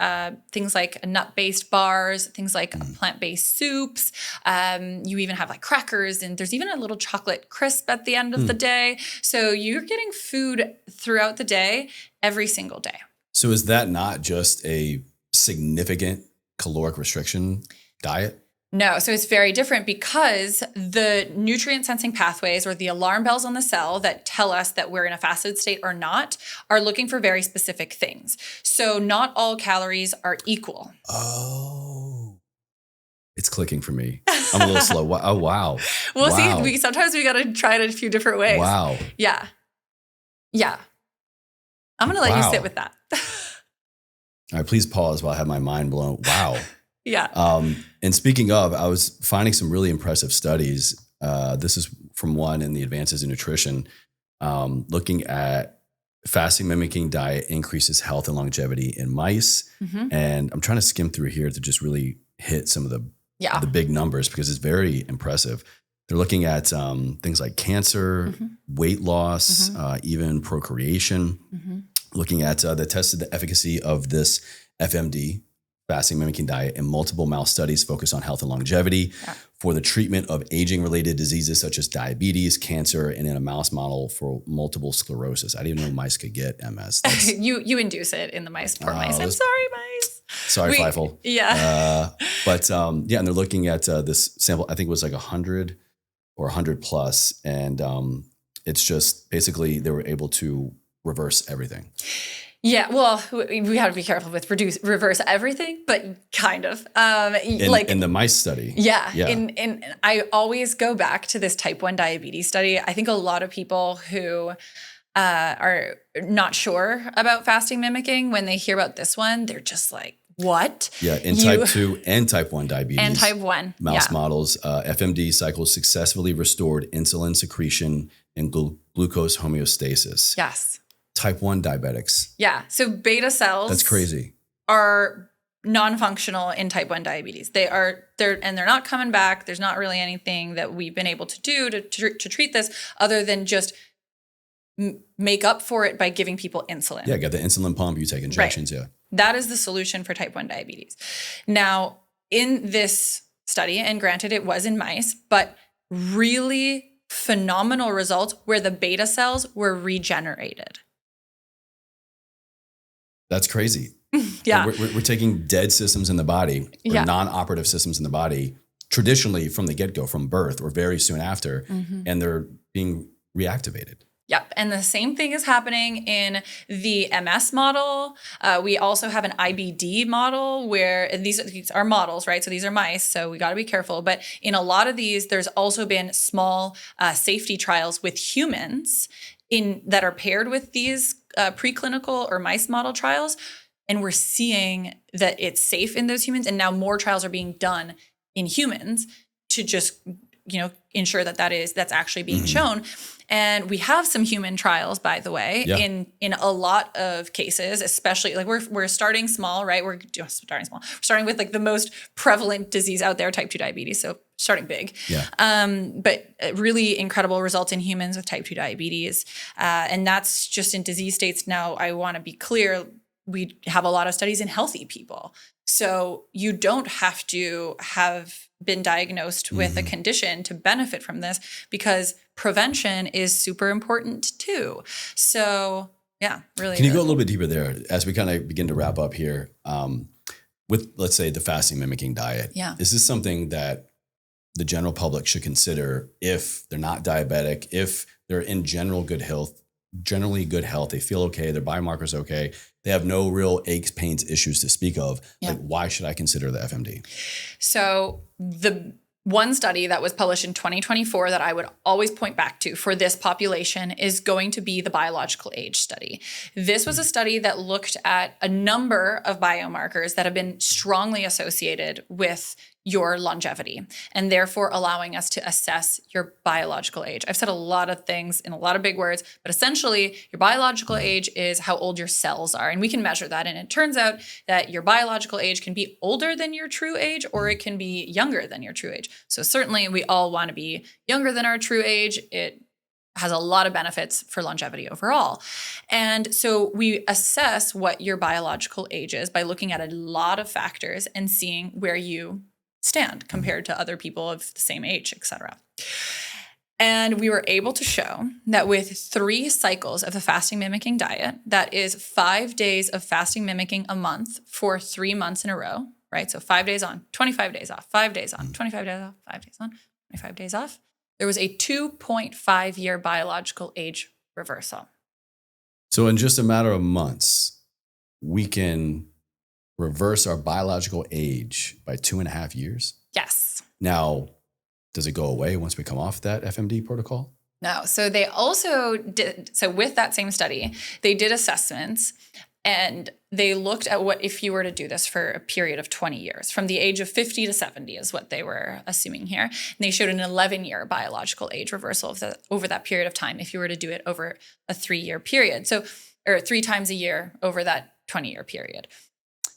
things like nut-based bars, things like plant-based soups. You even have like crackers and there's even a little chocolate crisp at the end of the day. So you're getting food throughout the day, every single day. So is that not just a significant caloric restriction diet? No, so it's very different because the nutrient sensing pathways or the alarm bells on the cell that tell us that we're in a fasted state or not are looking for very specific things. So not all calories are equal. Oh, it's clicking for me. I'm a little slow. Oh, wow. Well, see, sometimes we got to try it a few different ways. Wow. Yeah. I'm going to let you sit with that. All right, please pause while I have my mind blown. Wow. Yeah. And speaking of, I was finding some really impressive studies. This is from one in the Advances in Nutrition, looking at fasting mimicking diet increases health and longevity in mice. Mm-hmm. And I'm trying to skim through here to just really hit some of the big numbers because it's very impressive. They're looking at things like cancer, weight loss, even procreation, looking at the tested the efficacy of this FMD, fasting mimicking diet, in multiple mouse studies focused on health and longevity for the treatment of aging-related diseases such as diabetes, cancer, and in a mouse model for multiple sclerosis. I didn't even know mice could get MS. You induce it in the mice. Poor mice. I'm sorry, mice. Sorry, Feifel. Yeah. And they're looking at this sample, I think it was like 100 or 100 plus. And it's just basically they were able to reverse everything. Yeah, well, we have to be careful with reverse everything, but kind of. In the mice study. Yeah. And I always go back to this type 1 diabetes study. I think a lot of people who are not sure about fasting mimicking, when they hear about this one, they're just like, what? Yeah, in type 2 and type 1 diabetes. And type 1. Mouse models, FMD cycles successfully restored insulin secretion and glucose homeostasis. Yes. Type 1 diabetics. Yeah. So beta cells. That's crazy. Are non-functional in type 1 diabetes. They're not coming back. There's not really anything that we've been able to do to treat this other than just make up for it by giving people insulin. Yeah, get the insulin pump, you take injections, right. That is the solution for type 1 diabetes. Now, in this study, and granted it was in mice, but really phenomenal results where the beta cells were regenerated. That's crazy. Yeah. We're taking dead systems in the body or non-operative systems in the body traditionally from the get-go, from birth or very soon after, and they're being reactivated. Yep. And the same thing is happening in the MS model. We also have an IBD model where these are models, right? So these are mice. So we got to be careful. But in a lot of these, there's also been small safety trials with humans that are paired with these preclinical or mice model trials. And we're seeing that it's safe in those humans. And now more trials are being done in humans to just, ensure that's actually being shown. And we have some human trials, by the way, in a lot of cases, especially like we're starting small, right? We're just starting small. We're starting with like the most prevalent disease out there, type 2 diabetes. So starting big. Yeah. But really incredible results in humans with type 2 diabetes. And that's just in disease states. Now, I want to be clear, we have a lot of studies in healthy people. So you don't have to have been diagnosed with a condition to benefit from this, because prevention is super important too. So yeah, really. Can you go a little bit deeper there as we kind of begin to wrap up here with, let's say, the fasting mimicking diet? Yeah. Is this something that the general public should consider if they're not diabetic, if they're in generally good health, they feel okay, their biomarkers okay, they have no real aches, pains, issues to speak of? Like, why should I consider the FMD? So the one study that was published in 2024 that I would always point back to for this population is going to be the biological age study. This was a study that looked at a number of biomarkers that have been strongly associated with your longevity, and therefore allowing us to assess your biological age. I've said a lot of things in a lot of big words, but essentially your biological age is how old your cells are, and we can measure that. And it turns out that your biological age can be older than your true age, or it can be younger than your true age. So certainly we all want to be younger than our true age. It has a lot of benefits for longevity overall. And so we assess what your biological age is by looking at a lot of factors and seeing where you stand compared to other people of the same age, et cetera. And we were able to show that with 3 cycles of the fasting mimicking diet, that is 5 days of fasting mimicking a month for 3 months in a row, right? So 5 days on, 25 days off, 5 days on, 25 days off, 5 days on, 25 days off. There was a 2.5-year biological age reversal. So in just a matter of months, we can reverse our biological age by 2.5 years? Yes. Now, does it go away once we come off that FMD protocol? No. So they also did, so with that same study, they did assessments, and they looked at what if you were to do this for a period of 20 years, from the age of 50 to 70 is what they were assuming here. And they showed an 11-year biological age reversal over that period of time if you were to do it over a 3-year period. So, or 3 times a year over that 20-year period.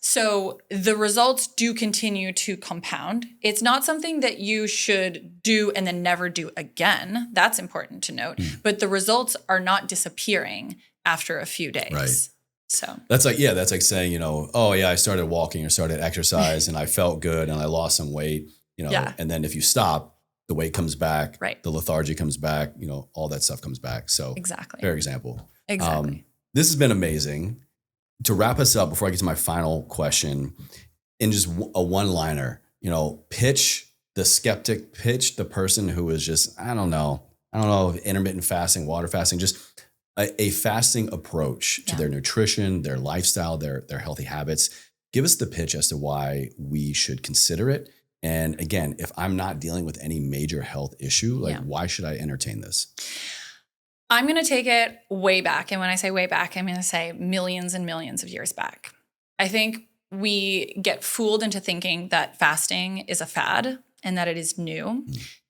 So the results do continue to compound. It's not something that you should do and then never do again. That's important to note. But the results are not disappearing after a few days. Right. So that's like saying, oh yeah, I started walking or started exercise and I felt good and I lost some weight, and then if you stop, the weight comes back, right. The lethargy comes back, all that stuff comes back. So exactly. Fair example. Exactly. This has been amazing. To wrap us up before I get to my final question, in just a one-liner, pitch the skeptic, pitch the person who is just, I don't know, intermittent fasting, water fasting, just a fasting approach to their nutrition, their lifestyle, their healthy habits. Give us the pitch as to why we should consider it. And again, if I'm not dealing with any major health issue, why should I entertain this? I'm going to take it way back. And when I say way back, I'm going to say millions and millions of years back. I think we get fooled into thinking that fasting is a fad and that it is new.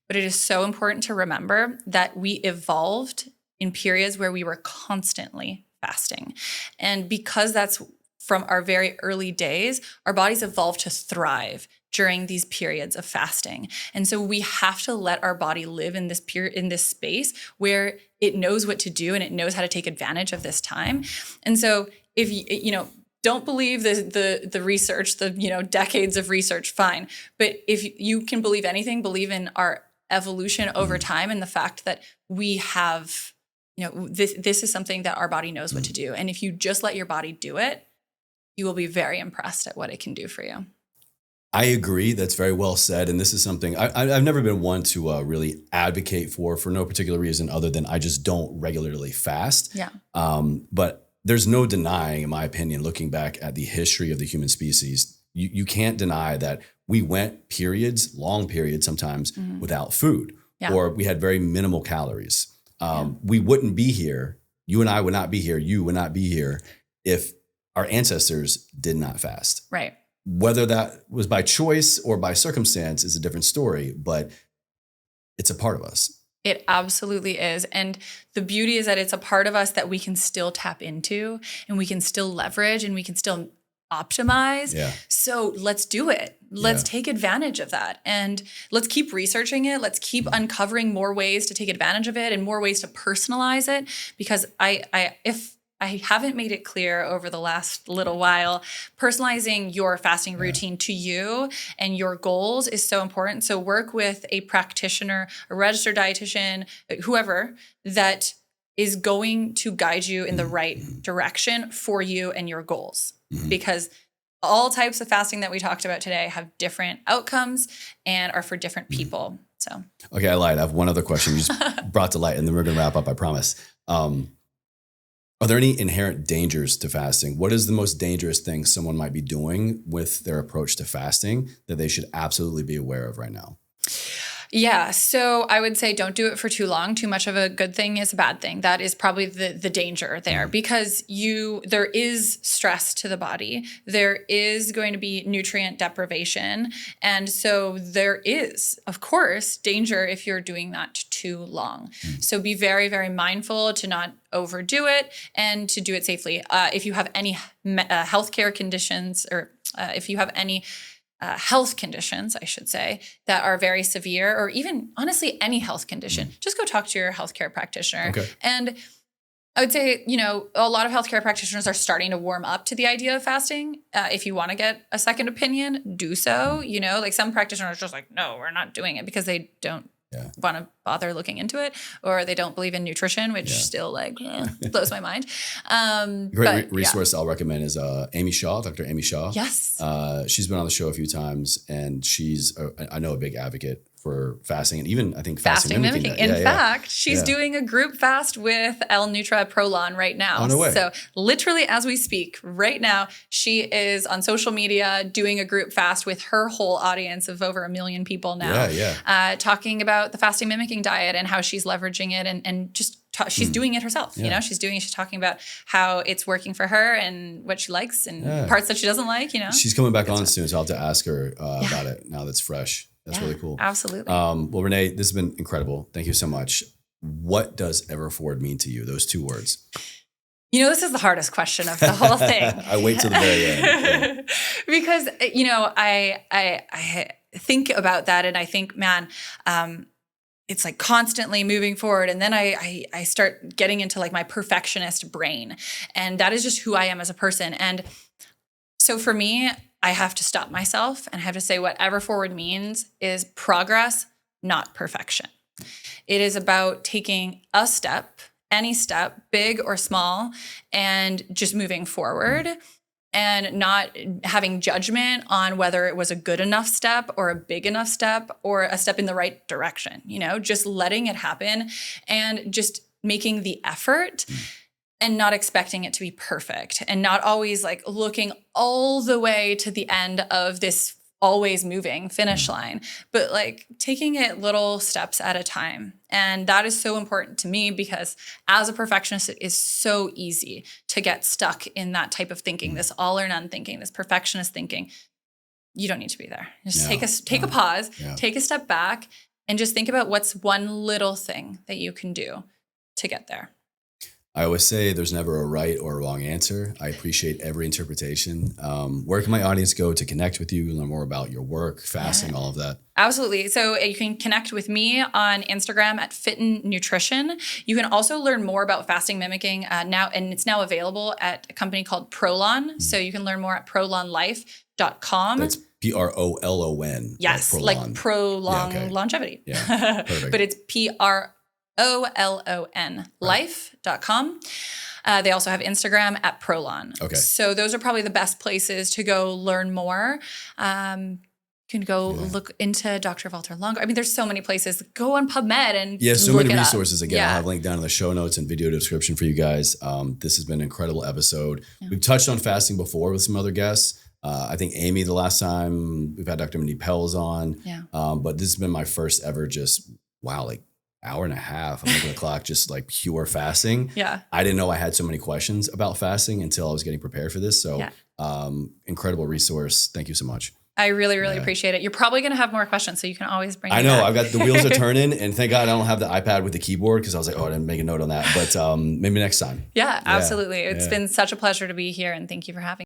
But it is so important to remember that we evolved in periods where we were constantly fasting. And because that's from our very early days, our bodies evolved to thrive during these periods of fasting. And so we have to let our body live in this in this space where it knows what to do and it knows how to take advantage of this time. And so if you don't believe the research, decades of research, fine. But if you can believe anything, believe in our evolution over time and the fact that we have, this is something that our body knows what to do. And if you just let your body do it, you will be very impressed at what it can do for you. I agree. That's very well said. And this is something I've never been one to really advocate for no particular reason other than I just don't regularly fast. Yeah. But there's no denying, in my opinion, looking back at the history of the human species, you can't deny that we went periods, long periods sometimes, without food, or we had very minimal calories. We wouldn't be here. You and I would not be here. You would not be here if our ancestors did not fast. Right. Whether that was by choice or by circumstance is a different story, but it's a part of us. It absolutely is. And the beauty is that it's a part of us that we can still tap into and we can still leverage and we can still optimize. Yeah. So let's do it. Let's take advantage of that. And let's keep researching it. Let's keep uncovering more ways to take advantage of it and more ways to personalize it. Because if I haven't made it clear over the last little while, personalizing your fasting routine to you and your goals is so important. So work with a practitioner, a registered dietitian, whoever that is going to guide you in the right direction for you and your goals. Because all types of fasting that we talked about today have different outcomes and are for different people. So, okay, I lied. I have one other question you just brought to light, and then we're going to wrap up, I promise. Are there any inherent dangers to fasting? What is the most dangerous thing someone might be doing with their approach to fasting that they should absolutely be aware of right now? Yeah. So I would say don't do it for too long. Too much of a good thing is a bad thing. That is probably the danger there because there is stress to the body. There is going to be nutrient deprivation. And so there is, of course, danger if you're doing that too long. So be very, very mindful to not overdo it and to do it safely. If you have any healthcare conditions or if you have any health conditions, I should say, that are very severe, or even honestly, any health condition, just go talk to your healthcare practitioner. Okay. And I would say, a lot of healthcare practitioners are starting to warm up to the idea of fasting. If you want to get a second opinion, do so. Like some practitioners are just like, no, we're not doing it because they don't want to bother looking into it, or they don't believe in nutrition, which still blows my mind. Great resource I'll recommend is Amy Shaw, Dr. Amy Shaw. Yes. She's been on the show a few times, and she's, I know, a big advocate for fasting, and even I think fasting-mimicking. In fact, she's doing a group fast with L-Nutra Prolon right now. Oh, no way. So literally as we speak right now, she is on social media doing a group fast with her whole audience of over 1 million people now, talking about the fasting-mimicking diet and how she's leveraging it and just she's doing it herself. You know, she's talking about how it's working for her and what she likes and parts that she doesn't like, you know. She's coming back on soon, so I'll have to ask her about it now that's fresh. That's really cool. Absolutely. Well, Renee, this has been incredible. Thank you so much. What does ever forward mean to you? Those two words. You know, this is the hardest question of the whole thing. I wait till the very end. Because, you know, I think about that and I think, man, it's like constantly moving forward. And then I start getting into like my perfectionist brain. And that is just who I am as a person. And so for me, I have to stop myself and I have to say whatever forward means is progress, not perfection. It is about taking a step, any step, big or small, and just moving forward and not having judgment on whether it was a good enough step or a big enough step or a step in the right direction, you know, just letting it happen and just making the effort and not expecting it to be perfect and not always like looking all the way to the end of this always moving finish line, but like taking it little steps at a time. And that is so important to me because as a perfectionist, it is so easy to get stuck in that type of thinking, this all or none thinking, this perfectionist thinking. You don't need to be there. Just take a pause, take a step back and just think about what's one little thing that you can do to get there. I always say there's never a right or a wrong answer. I appreciate every interpretation. Where can my audience go to connect with you, learn more about your work, fasting, all of that? Absolutely. So you can connect with me on Instagram at Fitton Nutrition. You can also learn more about fasting mimicking now, and it's now available at a company called Prolon. So you can learn more at prolonlife.com. That's Prolon. Yes, like prolong longevity. Yeah, perfect. But it's Prolon, life.com. They also have Instagram at Prolon. Okay. So those are probably the best places to go learn more. You can go look into Dr. Walter Longo. I mean, there's so many places. Go on PubMed and so look many it resources. Up. Again, I'll have a link down in the show notes and video description for you guys. This has been an incredible episode. We've touched on fasting before with some other guests. I think Amy the last time, we've had Dr. Mindy Pels on. But this has been my first ever hour and a half. I'm looking at the clock, just like pure fasting. I didn't know I had so many questions about fasting until I was getting prepared for this. So incredible resource. Thank you so much. I really, really appreciate it. You're probably going to have more questions, so you can always bring I know. back. I've got the wheels are turning, and thank God I don't have the iPad with the keyboard because I was like, I didn't make a note on that. But maybe next time. Yeah, absolutely. It's been such a pleasure to be here, and thank you for having me.